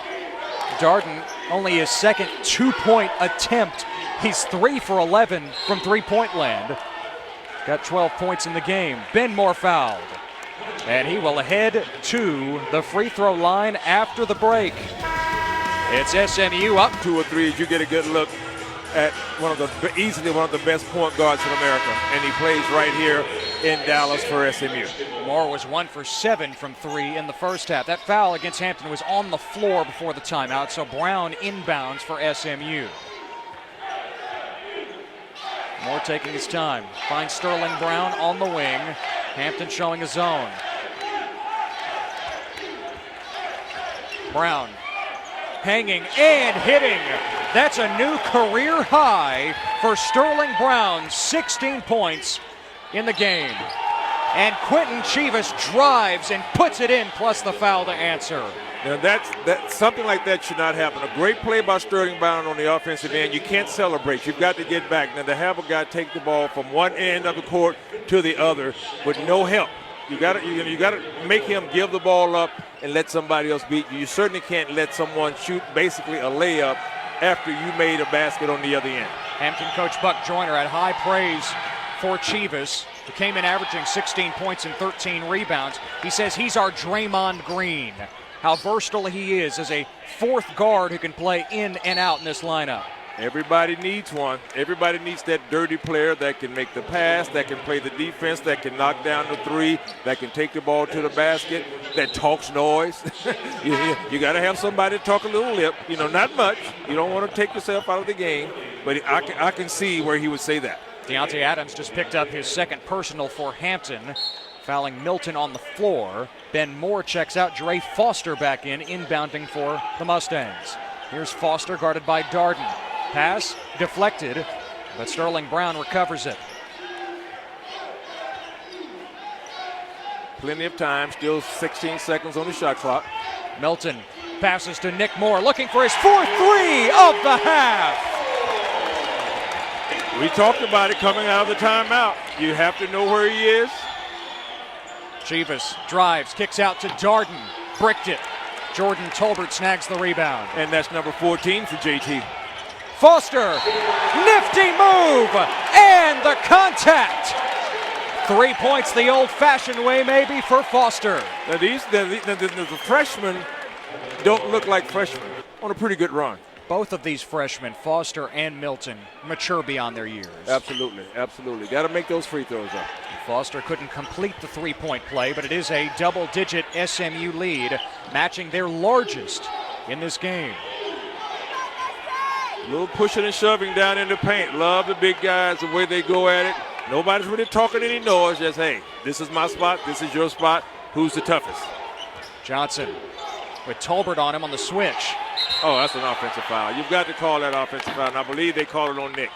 Darden, only his second 2-point attempt. He's 3 for 11 from three-point land. Got 12 points in the game. Ben Moore fouled. And he will head to the free throw line after the break. It's SMU up. 2 or 3, you get a good look at easily one of the best point guards in America. And he plays right here in Dallas for SMU. Moore was 1 for 7 from 3 in the first half. That foul against Hampton was on the floor before the timeout, so Brown inbounds for SMU. Moore taking his time. Finds Sterling Brown on the wing. Hampton showing a zone. Brown hanging and hitting. That's a new career high for Sterling Brown. 16 points in the game. And Quentin Chivas drives and puts it in, plus the foul to answer. Now that's something like that should not happen. A great play by Sterling Brown on the offensive end. You can't celebrate. You've got to get back. Now to have a guy take the ball from one end of the court to the other with no help. You got to make him give the ball up and let somebody else beat you. You certainly can't let someone shoot basically a layup after you made a basket on the other end. Hampton coach Buck Joyner had high praise for Chivas, who came in averaging 16 points and 13 rebounds. He says he's our Draymond Green. How versatile he is as a fourth guard who can play in and out in this lineup. Everybody needs one. Everybody needs that dirty player that can make the pass, that can play the defense, that can knock down the three, that can take the ball to the basket, that talks noise. you got to have somebody to talk a little lip. Not much. You don't want to take yourself out of the game, but I can see where he would say that. Deontay Adams just picked up his second personal for Hampton, fouling Milton on the floor. Ben Moore checks out. Dre Foster back inbounding for the Mustangs. Here's Foster guarded by Darden. Pass deflected, but Sterling Brown recovers it. Plenty of time, still 16 seconds on the shot clock. Milton passes to Nick Moore, looking for his fourth three of the half. We talked about it coming out of the timeout. You have to know where he is. Chivas drives, kicks out to Darden, bricked it. Jordan Tolbert snags the rebound. And that's number 14 for JT. Foster, nifty move, and the contact. 3 points the old-fashioned way, maybe, for Foster. Now the freshmen don't look like freshmen on a pretty good run. Both of these freshmen, Foster and Milton, mature beyond their years. Absolutely, absolutely. Got to make those free throws up. Foster couldn't complete the three-point play, but it is a double-digit SMU lead, matching their largest in this game. A little pushing and shoving down in the paint. Love the big guys, the way they go at it. Nobody's really talking any noise. Just, hey, this is my spot. This is your spot. Who's the toughest? Johnson with Tolbert on him on the switch. Oh, that's an offensive foul. You've got to call that offensive foul, and I believe they call it on Nick.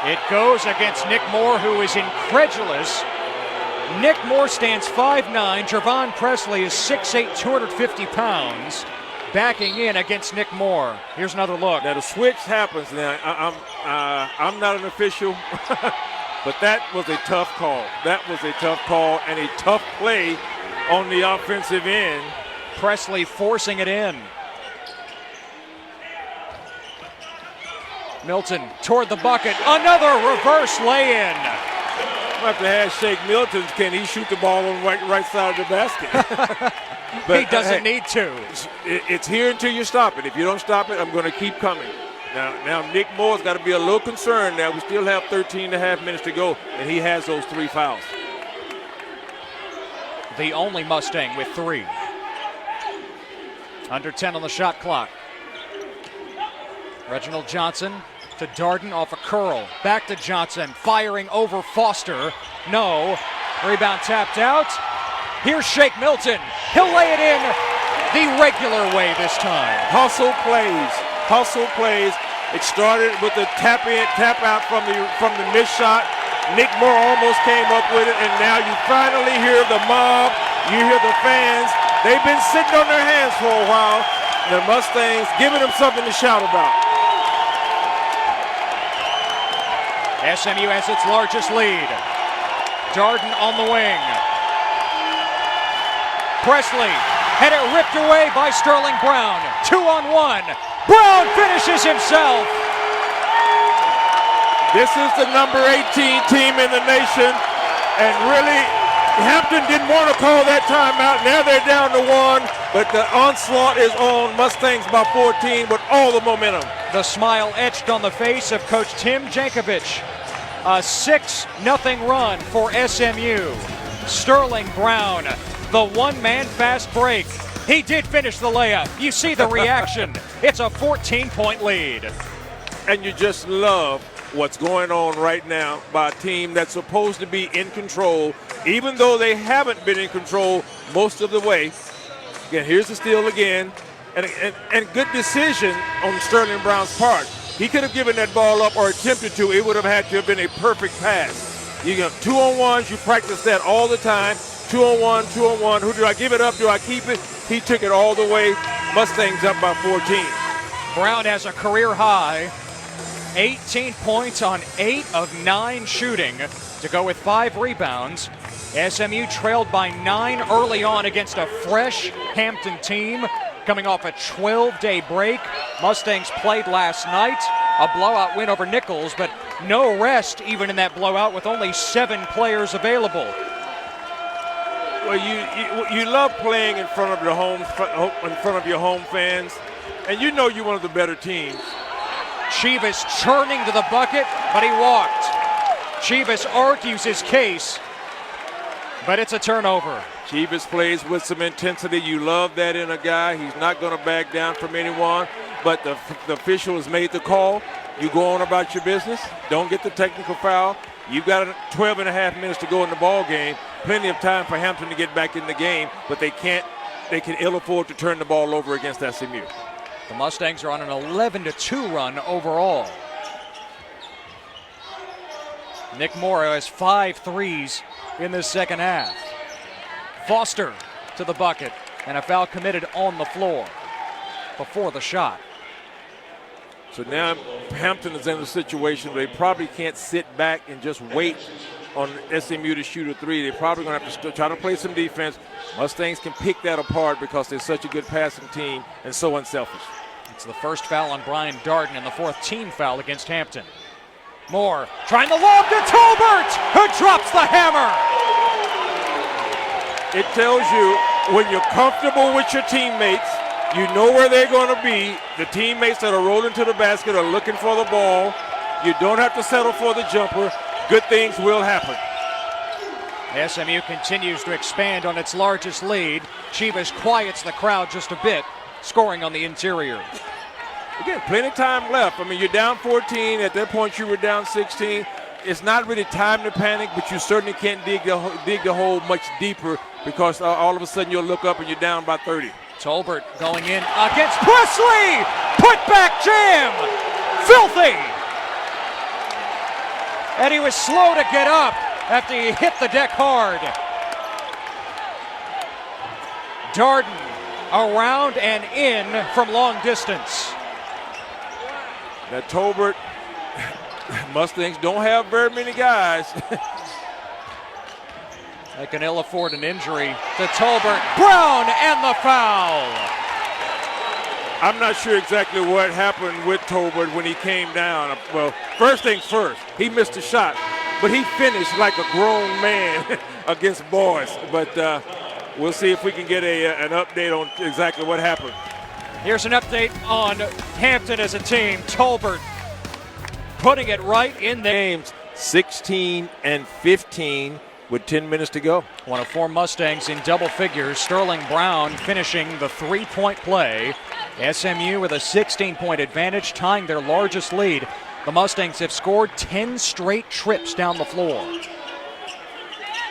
It goes against Nick Moore, who is incredulous. Nick Moore stands 5'9". Javon Presley is 6'8", 250 pounds. Backing in against Nick Moore. Here's another look. Now the switch happens. Now I'm not an official, but that was a tough call. That was a tough call and a tough play on the offensive end. Presley forcing it in. Milton toward the bucket. Another reverse lay-in. I'm going to have to ask Shake Milton, can he shoot the ball on the right side of the basket? But he doesn't need to. It's here until you stop it. If you don't stop it, I'm going to keep coming. Now Nick Moore's got to be a little concerned now. We still have 13 and a half minutes to go, and he has those 3 fouls. The only Mustang with 3. Under 10 on the shot clock. Reginald Johnson to Darden off a curl. Back to Johnson, firing over Foster. No. Rebound tapped out. Here's Shake Milton. He'll lay it in the regular way this time. Hustle plays. Hustle plays. It started with a tap out from the missed shot. Nick Moore almost came up with it, and now you finally hear the mob. You hear the fans. They've been sitting on their hands for a while. The Mustangs giving them something to shout about. SMU has its largest lead. Darden on the wing. Presley had it ripped away by Sterling Brown. 2-on-1. Brown finishes himself. This is the number 18 team in the nation, and really, Hampton didn't want to call that timeout. Now they're down to 1, but the onslaught is on. Mustangs by 14 with all the momentum. The smile etched on the face of Coach Tim Jankovic. A 6-0 run for SMU. Sterling Brown, the one-man fast break. He did finish the layup. You see the reaction. It's a 14-point lead. And you just love what's going on right now by a team that's supposed to be in control, even though they haven't been in control most of the way. Again, here's the steal again. And good decision on Sterling Brown's part. He could have given that ball up or attempted to. It would have had to have been a perfect pass. You got 2-on-1s. You practice that all the time. 2-on-1, 2-on-1. Who do I give it up? Do I keep it? He took it all the way. Mustangs up by 14. Brown has a career high. 18 points on 8 of 9 shooting to go with 5 rebounds. SMU trailed by 9 early on against a fresh Hampton team coming off a 12-day break. Mustangs played last night, a blowout win over Nichols, but no rest even in that blowout with only 7 players available. Well, you love playing in front of your home fans, and you know you're one of the better teams. Chivas churning to the bucket, but he walked. Chivas argues his case, but it's a turnover. Chivas plays with some intensity. You love that in a guy. He's not going to back down from anyone, but the official has made the call. You go on about your business. Don't get the technical foul. You've got 12 and a half minutes to go in the ball game. Plenty of time for Hampton to get back in the game, but they can ill afford to turn the ball over against SMU. The Mustangs are on an 11-2 run overall. Nick Moore has 5 threes in the second half. Foster to the bucket, and a foul committed on the floor before the shot. So now Hampton is in a situation where they probably can't sit back and just wait on SMU to shoot a 3. They're probably going to have to try to play some defense. Mustangs can pick that apart because they're such a good passing team and so unselfish. It's the first foul on Brian Darden and the 4th team foul against Hampton. Moore trying to lob to Tolbert, who drops the hammer. It tells you when you're comfortable with your teammates, you know where they're going to be. The teammates that are rolling to the basket are looking for the ball. You don't have to settle for the jumper. Good things will happen. SMU continues to expand on its largest lead. Chivas quiets the crowd just a bit, scoring on the interior. Again, plenty of time left. I mean, you're down 14. At that point, you were down 16. It's not really time to panic, but you certainly can't dig the hole much deeper because all of a sudden you'll look up and you're down by 30. Tolbert going in against Presley. Put back jam. Filthy. And he was slow to get up after he hit the deck hard. Darden around and in from long distance. Now Tolbert, Mustangs don't have very many guys. They can ill afford an injury to Tolbert. Brown and the foul. I'm not sure exactly what happened with Tolbert when he came down. Well, first things first, he missed a shot, but he finished like a grown man against boys. But we'll see if we can get an update on exactly what happened. Here's an update on Hampton as a team. Tolbert putting it right in there. Games 16 and 15 with 10 minutes to go. One of 4 Mustangs in double figures. Sterling Brown finishing the 3-point play. SMU with a 16-point advantage, tying their largest lead. The Mustangs have scored 10 straight trips down the floor.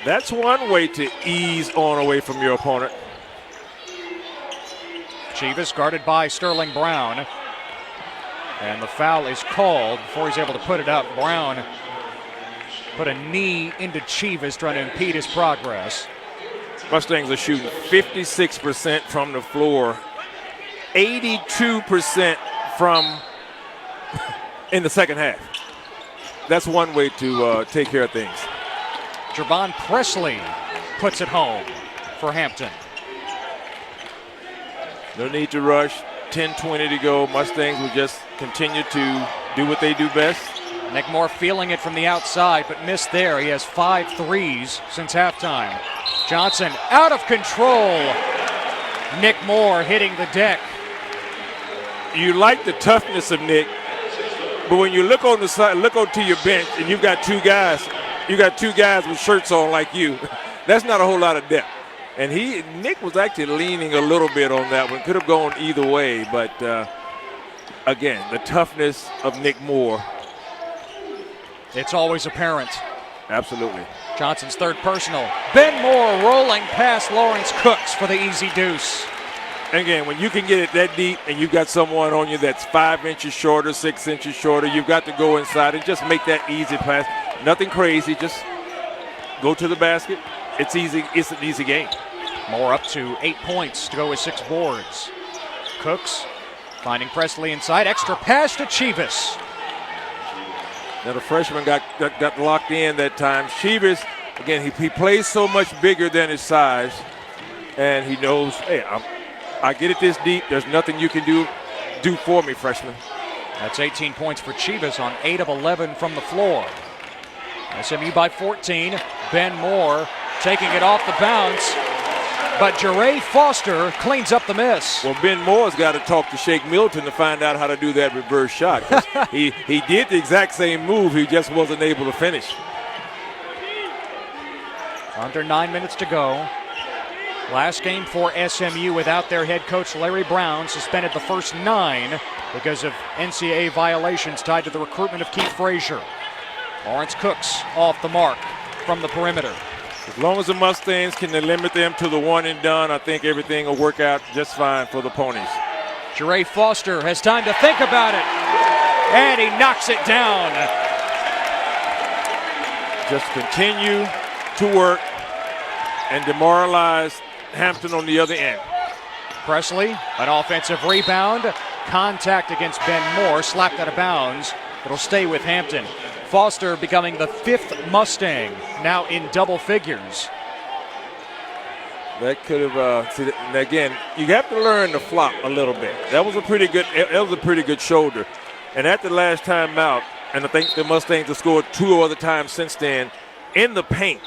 That's one way to ease on away from your opponent. Chivas guarded by Sterling Brown. And the foul is called before he's able to put it up. Brown put a knee into Chivas trying to impede his progress. Mustangs are shooting 56% from the floor, 82% from in the second half. That's one way to take care of things. Javon Presley puts it home for Hampton. No need to rush. 10-20 to go. Mustangs will just continue to do what they do best. Nick Moore feeling it from the outside, but missed there. He has 5 threes since halftime. Johnson out of control. Nick Moore hitting the deck. You like the toughness of Nick, but when you look on the side, look onto your bench, and you've got 2 guys. You got 2 guys with shirts on like you. That's not a whole lot of depth. And Nick was actually leaning a little bit on that one. Could have gone either way, but again, the toughness of Nick Moore. It's always apparent. Absolutely. Johnson's third personal. Ben Moore rolling past Lawrence Cooks for the easy deuce. And again, when you can get it that deep and you've got someone on you that's 5 inches shorter, 6 inches shorter, you've got to go inside and just make that easy pass. Nothing crazy, just go to the basket. It's easy. It's an easy game. Moore up to 8 points to go with 6 boards. Cooks finding Presley inside. Extra pass to Chivas. Now the freshman got locked in that time. Chivas, again, he plays so much bigger than his size, and he knows, hey, I get it this deep. There's nothing you can do for me, freshman. That's 18 points for Chivas on 8 of 11 from the floor. SMU by 14. Ben Moore taking it off the bounce, but Jeray Foster cleans up the miss. Well, Ben Moore's got to talk to Shake Milton to find out how to do that reverse shot. he did the exact same move. He just wasn't able to finish. Under 9 minutes to go. Last game for SMU without their head coach Larry Brown, suspended the first 9 because of NCAA violations tied to the recruitment of Keith Frazier. Lawrence Cooks off the mark from the perimeter. As long as the Mustangs can limit them to the one and done, I think everything will work out just fine for the Ponies. Jeray Foster has time to think about it, and he knocks it down. Just continue to work and demoralize Hampton on the other end. Presley, an offensive rebound. Contact against Ben Moore, slapped out of bounds. It'll stay with Hampton. Foster becoming the 5th Mustang, now in double figures. That could have. Again, you have to learn to flop a little bit. That was a pretty good shoulder. And at the last time out, and I think the Mustangs have scored 2 other times since then in the paint,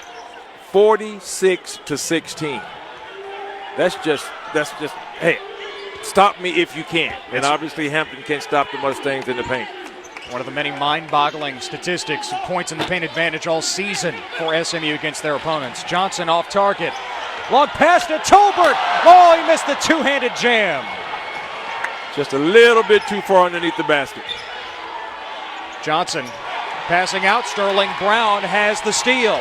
46-16. That's just, hey, stop me if you can. And obviously Hampton can't stop the Mustangs in the paint. One of the many mind-boggling statistics and points in the paint advantage all season for SMU against their opponents. Johnson off target. Long pass to Tolbert. Oh, he missed the two-handed jam. Just a little bit too far underneath the basket. Johnson passing out. Sterling Brown has the steal.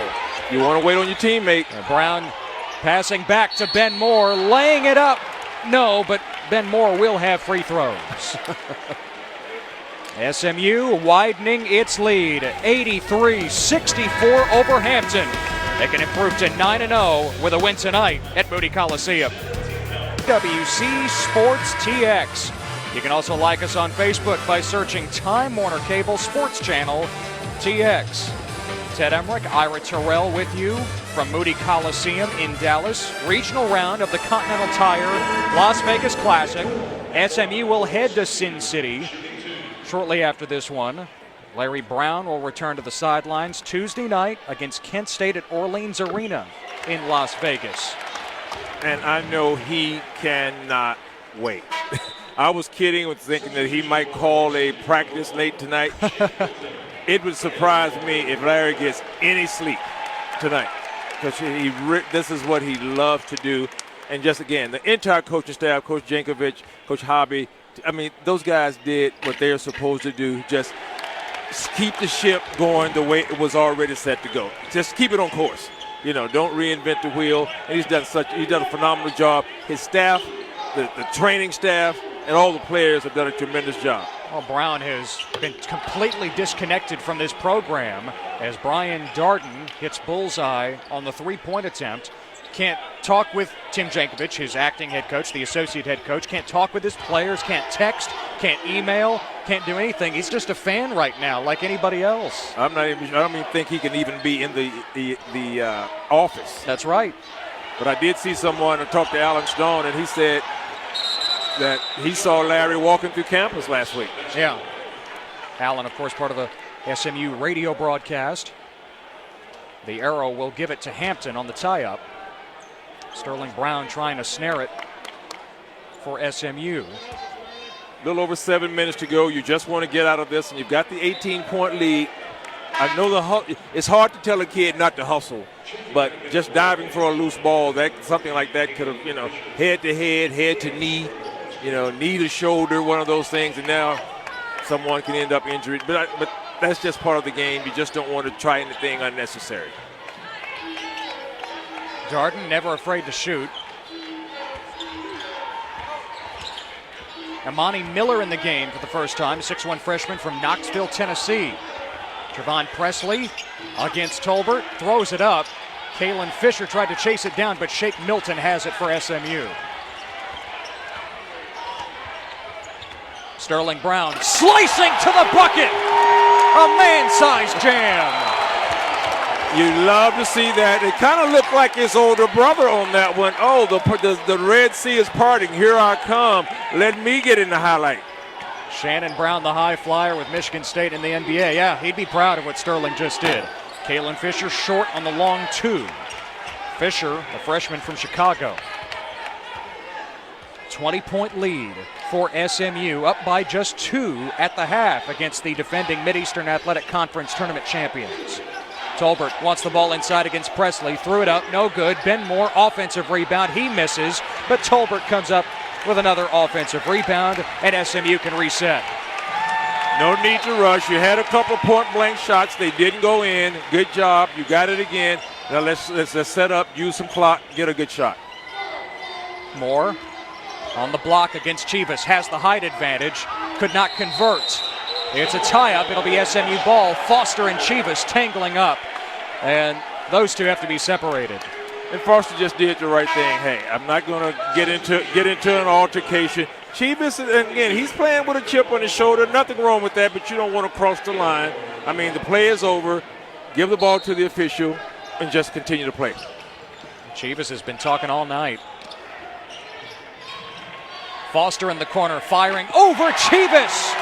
You want to wait on your teammate. Brown passing back to Ben Moore, laying it up. No, but Ben Moore will have free throws. SMU widening its lead, 83-64 over Hampton. They can improve to 9-0 with a win tonight at Moody Coliseum. WC Sports TX. You can also like us on Facebook by searching Time Warner Cable Sports Channel TX. Ted Emmerich, Ira Terrell with you from Moody Coliseum in Dallas. Regional round of the Continental Tire Las Vegas Classic. SMU will head to Sin City shortly after this one. Larry Brown will return to the sidelines Tuesday night against Kent State at Orleans Arena in Las Vegas. And I know he cannot wait. I was kidding with thinking that he might call a practice late tonight. It would surprise me if Larry gets any sleep tonight, because this is what he loves to do. And just again, the entire coaching staff, Coach Jankovic, Coach Hobby, I mean, those guys did what they're supposed to do. Just keep the ship going the way it was already set to go. Just keep it on course. You know, don't reinvent the wheel. And he's done a phenomenal job. His staff, the training staff, and all the players have done a tremendous job. Well, Brown has been completely disconnected from this program as Brian Darden hits bullseye on the three-point attempt. Can't talk with Tim Jankovic, his acting head coach, the associate head coach. Can't talk with his players, can't text, can't email, can't do anything. He's just a fan right now, like anybody else. I don't even think he can even be in the office. That's right. But I did see someone talk to Alan Stone, and he said that he saw Larry walking through campus last week. Yeah. Alan, of course, part of the SMU radio broadcast. The arrow will give it to Hampton on the tie-up. Sterling Brown trying to snare it for SMU. A little over 7 minutes to go. You just want to get out of this, and you've got the 18-point lead. I know it's hard to tell a kid not to hustle, but just diving for a loose ball, something like that could have, head to head, head to knee, knee to shoulder, one of those things, and now someone can end up injured. But that's just part of the game. You just don't want to try anything unnecessary. Darden never afraid to shoot. Amani Miller in the game for the first time, 6'1" freshman from Knoxville, Tennessee. Trevon Presley against Tolbert, throws it up. Kalen Fisher tried to chase it down, but Shake Milton has it for SMU. Sterling Brown slicing to the bucket. A man-sized jam. You love to see that. It kind of looked like his older brother on that one. Oh, the Red Sea is parting. Here I come. Let me get in the highlight. Shannon Brown, the high flyer with Michigan State in the NBA. Yeah, he'd be proud of what Sterling just did. Kalen Fisher short on the long two. Fisher, a freshman from Chicago. 20-point lead for SMU, up by just 2 at the half against the defending Mideastern Athletic Conference tournament champions. Tolbert wants the ball inside against Presley, threw it up, no good. Ben Moore, offensive rebound, he misses, but Tolbert comes up with another offensive rebound, and SMU can reset. No need to rush. You had a couple of point-blank shots. They didn't go in. Good job. You got it again. Now let's set up, use some clock, get a good shot. Moore on the block against Chivas, has the height advantage, could not convert. It's a tie-up. It'll be SMU ball. Foster and Chivas tangling up, and those two have to be separated. And Foster just did the right thing. Hey, I'm not going to get into an altercation. Chivas, again, he's playing with a chip on his shoulder. Nothing wrong with that, but you don't want to cross the line. I mean, the play is over. Give the ball to the official and just continue to play. Chivas has been talking all night. Foster in the corner, firing over Chivas.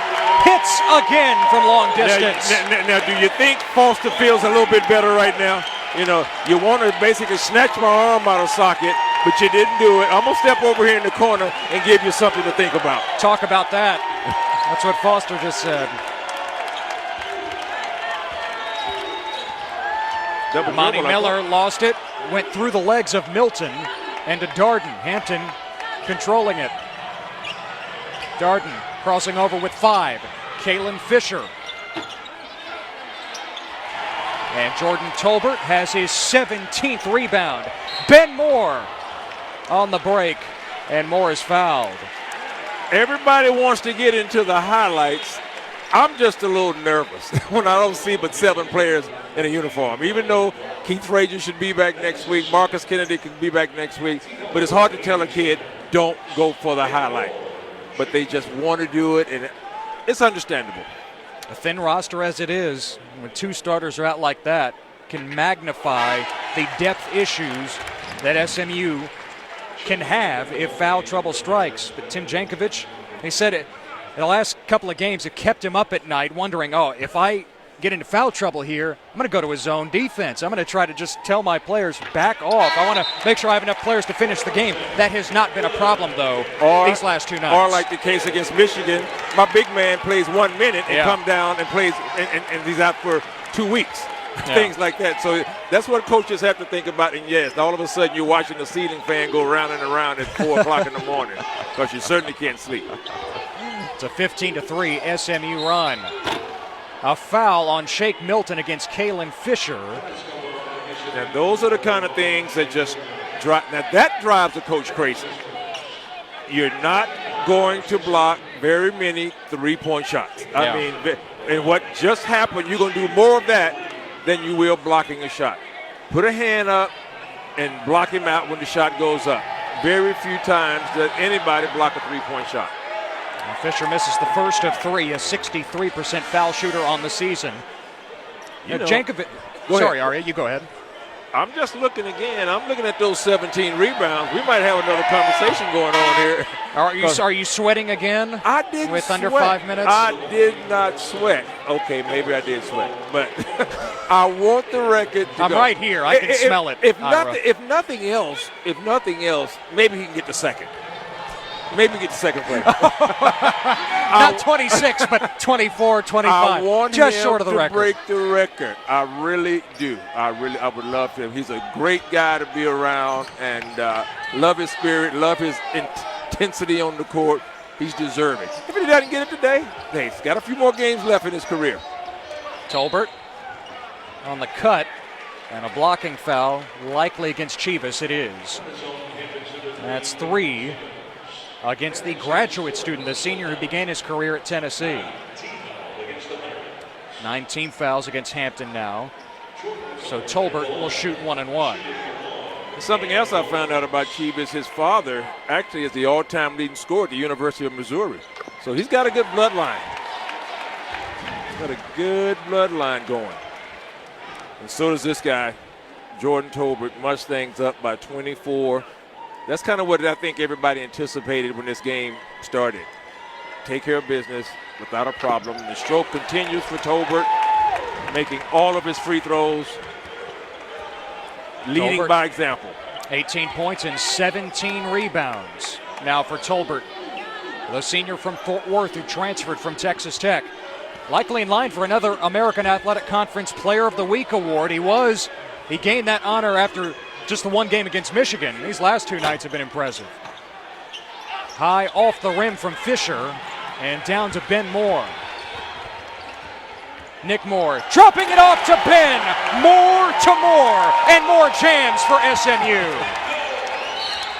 hits again from long distance. Now, do you think Foster feels a little bit better right now? You know, you want to basically snatch my arm out of socket, but you didn't do it. I'm going to step over here in the corner and give you something to think about. Talk about that. That's what Foster just said. Monty Miller lost it, went through the legs of Milton and to Darden. Hampton controlling it. Darden crossing over with 5. Kalen Fisher. And Jordan Tolbert has his 17th rebound. Ben Moore on the break, and Moore is fouled. Everybody wants to get into the highlights. I'm just a little nervous when I don't see but 7 players in a uniform. Even though Keith Frazier should be back next week, Marcus Kennedy can be back next week, but it's hard to tell a kid, don't go for the highlight. But they just want to do it, and it's understandable. A thin roster as it is, when 2 starters are out like that, can magnify the depth issues that SMU can have if foul trouble strikes. But Tim Jankovic, he said it in the last couple of games, it kept him up at night wondering, if I get into foul trouble here, I'm going to go to his zone defense. I'm going to try to just tell my players, back off. I want to make sure I have enough players to finish the game. That has not been a problem, though, these last 2 nights. Or like the case against Michigan, my big man plays 1 minute and come down and plays, and he's out for 2 weeks. Yeah. Things like that. So that's what coaches have to think about. And yes, all of a sudden you're watching the ceiling fan go round and around at 4 o'clock in the morning because you certainly can't sleep. It's a 15-3 SMU run. A foul on Shake Milton against Kalen Fisher. Now those are the kind of things that just drive. Now that drives the coach crazy. You're not going to block very many 3-point shots. I mean, and what just happened, you're going to do more of that than you will blocking a shot. Put a hand up and block him out when the shot goes up. Very few times does anybody block a 3-point shot. And Fisher misses the first of 3, a 63% foul shooter on the season. Jankovic. Sorry, Aria, you go ahead. I'm just looking again. I'm looking at those 17 rebounds. We might have another conversation going on here. Are you sweating again? I didn't with sweat. Under 5 minutes? I did not sweat. Okay, maybe I did sweat, but I want the record to I'm go. right here. I can smell it. If nothing else, maybe he can get the second. Maybe get the second place. Not 26, but 24, 25. I want just him short of the to record. break the record. I really do. I would love him. He's a great guy to be around, and love his spirit, love his intensity on the court. He's deserving. If he doesn't get it today, he's got a few more games left in his career. Tolbert on the cut, and a blocking foul, likely against Chivas. It is. That's 3. Against the graduate student, the senior who began his career at Tennessee. 19 fouls against Hampton now. So Tolbert will shoot 1-1. Something else I found out about Chivas, his father actually is the all-time leading scorer at the University of Missouri. So he's got a good bloodline. Got a good bloodline going. And so does this guy, Jordan Tolbert. Mustangs up by 24. That's kind of what I think everybody anticipated when this game started. Take care of business without a problem. The stroke continues for Tolbert, making all of his free throws, leading Tolbert, by example. 18 points and 17 rebounds. Now for Tolbert, the senior from Fort Worth who transferred from Texas Tech. Likely in line for another American Athletic Conference Player of the Week award. He gained that honor after just the 1 game against Michigan. These last 2 nights have been impressive. High off the rim from Fisher and down to Ben Moore. Nick Moore dropping it off to Ben. Moore to Moore, and more jams for SMU.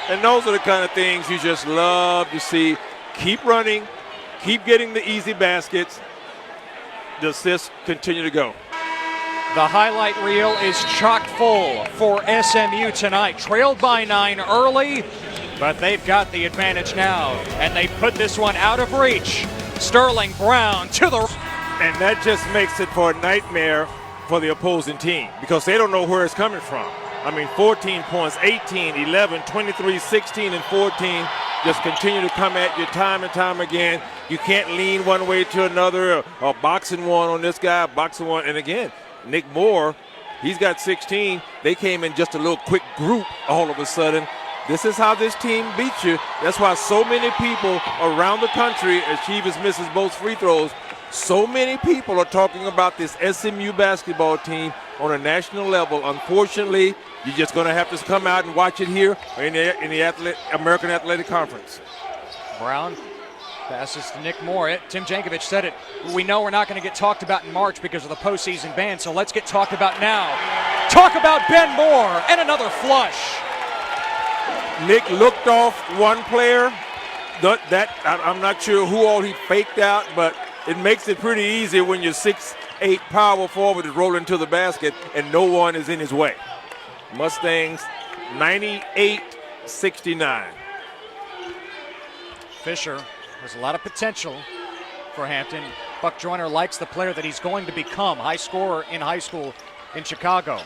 And those are the kind of things you just love to see. Keep running, keep getting the easy baskets. The assists continue to go. The highlight reel is chock full for SMU tonight. Trailed by 9 early, but they've got the advantage now, and they put this one out of reach. Sterling Brown to the... And that just makes it for a nightmare for the opposing team because they don't know where it's coming from. I mean, 14 points, 18, 11, 23, 16, and 14. just continue to come at you time and time again. You can't lean one way to another, or boxing one on this guy, boxing one. And again, Nick Moore, he's got 16. They came in just a little quick group all of a sudden. This is how this team beats you. That's why so many people around the country, as Chivas misses both free throws, so many people are talking about this SMU basketball team on a national level. Unfortunately, you're just going to have to come out and watch it here in the American Athletic Conference. Brown passes to Nick Moore. Tim Jankovic said it. We know we're not going to get talked about in March because of the postseason ban, so let's get talked about now. Talk about Ben Moore and another flush. Nick looked off one player. I'm not sure who all he faked out, but it makes it pretty easy when your 6'8" power forward is rolling to the basket and no one is in his way. Mustangs 98-69. Fisher has a lot of potential for Hampton. Buck Joyner likes the player that he's going to become, high scorer in high school in Chicago.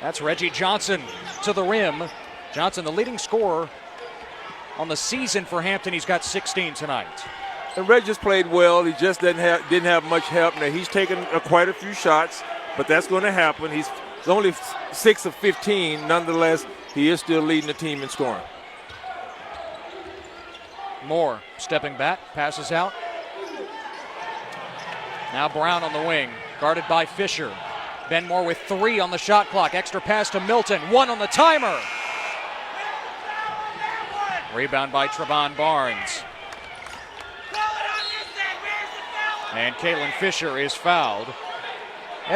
That's Reggie Johnson to the rim. Johnson, the leading scorer on the season for Hampton. He's got 16 tonight. And Reggie's played well. He just didn't have much help. Now he's taken quite a few shots, but that's going to happen. He's only 6 of 15. Nonetheless, he is still leading the team in scoring. Moore stepping back, passes out. Now Brown on the wing, guarded by Fisher. Ben Moore with 3 on the shot clock. Extra pass to Milton, 1 on the timer. Rebound by Trevon Barnes. And Kalen Fisher is fouled.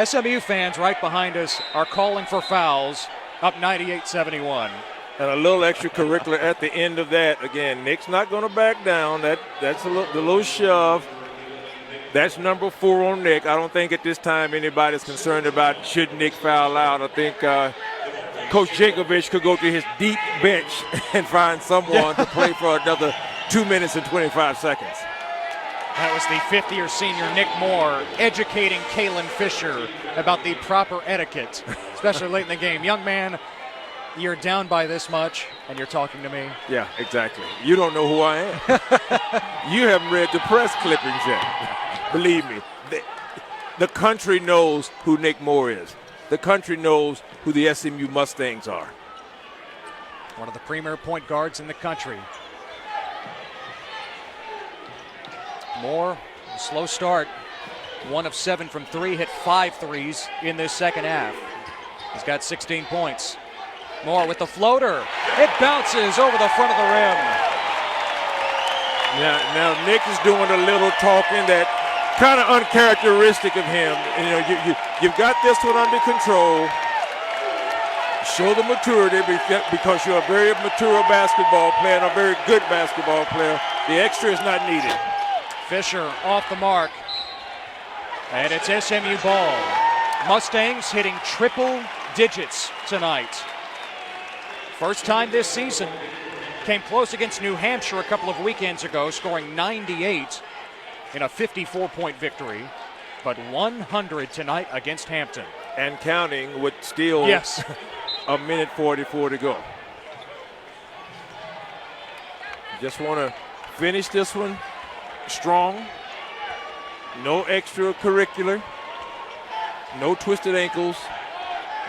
SMU fans right behind us are calling for fouls, up 98-71. And a little extracurricular at the end of that. Again, Nick's not going to back down. That's the little shove. That's number 4 on Nick. I don't think at this time anybody's concerned about should Nick foul out. I think Coach Jankovic could go to his deep bench and find someone to play for another 2 minutes and 25 seconds. That was the fifth-year senior Nick Moore educating Kalen Fisher about the proper etiquette, especially late in the game. Young man, you're down by this much, and you're talking to me. Yeah, exactly. You don't know who I am. You haven't read the press clippings yet. Believe me, the country knows who Nick Moore is. The country knows who the SMU Mustangs are. One of the premier point guards in the country. Moore, a slow start. 1 of 7 from 3, hit 5 threes in this second half. He's got 16 points. Moore with the floater. It bounces over the front of the rim. Now Nick is doing a little talking that kind of uncharacteristic of him. You've got this one under control. Show the maturity because you're a very mature basketball player and a very good basketball player. The extra is not needed. Fisher off the mark. And it's SMU ball. Mustangs hitting triple digits tonight. First time this season. Came close against New Hampshire a couple of weekends ago, scoring 98 in a 54-point victory. But 100 tonight against Hampton. And counting with still a minute 44 to go. Just want to finish this one strong. No extracurricular. No twisted ankles.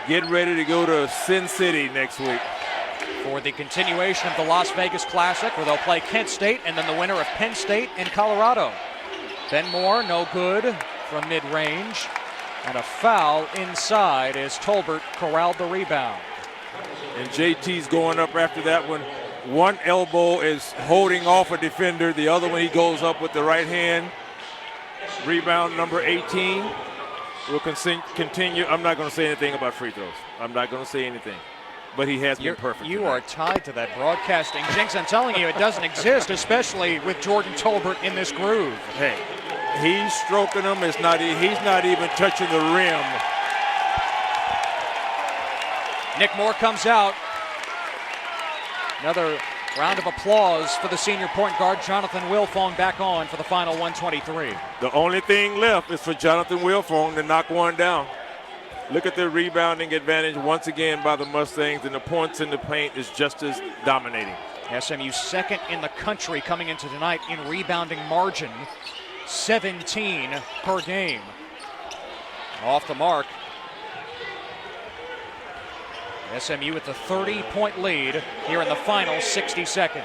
Getting ready to go to Sin City next week. For the continuation of the Las Vegas Classic, where they'll play Kent State and then the winner of Penn State in Colorado. Ben Moore, no good from mid-range. And a foul inside as Tolbert corralled the rebound. And JT's going up after that one. One elbow is holding off a defender. The other one he goes up with the right hand. Rebound number 18. We'll continue. I'm not going to say anything about free throws. I'm not going to say anything. But he has been perfect. You tonight. are tied to that broadcasting jinx. I'm telling you, it doesn't exist, especially with Jordan Tolbert in this groove. Hey, he's stroking them. He's not even touching the rim. Nick Moore comes out. Another round of applause for the senior point guard, Jonathan Wilfong, back on for the final 123. The only thing left is for Jonathan Wilfong to knock one down. Look at the rebounding advantage once again by the Mustangs, and the points in the paint is just as dominating. SMU second in the country coming into tonight in rebounding margin, 17 per game. Off the mark. SMU with the 30-point lead here in the final 60 seconds.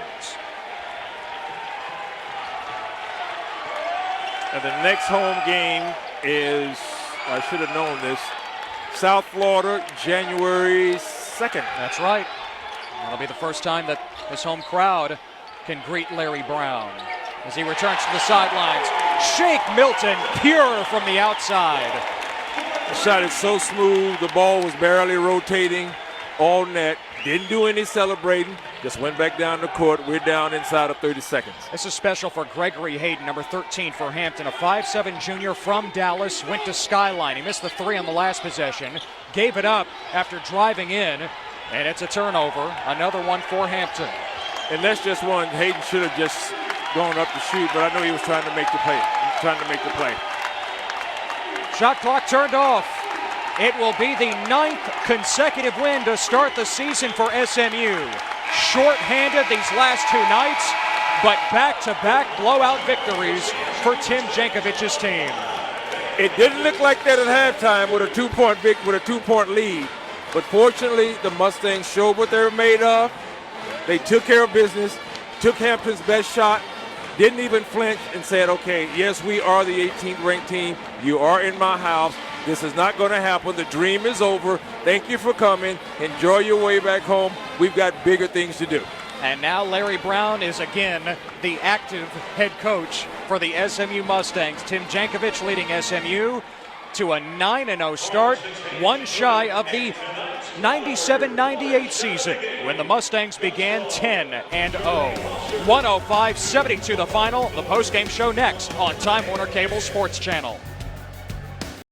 And the next home game is, I should have known this, South Florida, January 2nd. That's right. That'll be the first time that this home crowd can greet Larry Brown as he returns to the sidelines. Shake Milton, pure from the outside. The shot is so smooth, the ball was barely rotating, all net. Didn't do any celebrating, just went back down the court. We're down inside of 30 seconds. This is special for Gregory Hayden, number 13 for Hampton, a 5'7" junior from Dallas, went to Skyline. He missed the three on the last possession, gave it up after driving in, and it's a turnover. Another one for Hampton. And that's just one Hayden should have just gone up to shoot, but I know he was trying to make the play. Shot clock turned off. It will be the 9th consecutive win to start the season for SMU. Short-handed these last two nights, but back-to-back blowout victories for Tim Jankovich's team. It didn't look like that at halftime with a two-point lead, but fortunately the Mustangs showed what they were made of. They took care of business, took Hampton's best shot, didn't even flinch, and said, okay, yes, we are the 18th ranked team. You are in my house. This is not going to happen. The dream is over. Thank you for coming. Enjoy your way back home. We've got bigger things to do. And now Larry Brown is again the active head coach for the SMU Mustangs. Tim Jankovich leading SMU to a 9-0 start, one shy of the 97-98 season when the Mustangs began 10-0. 105-72 the final. The postgame show next on Time Warner Cable Sports Channel.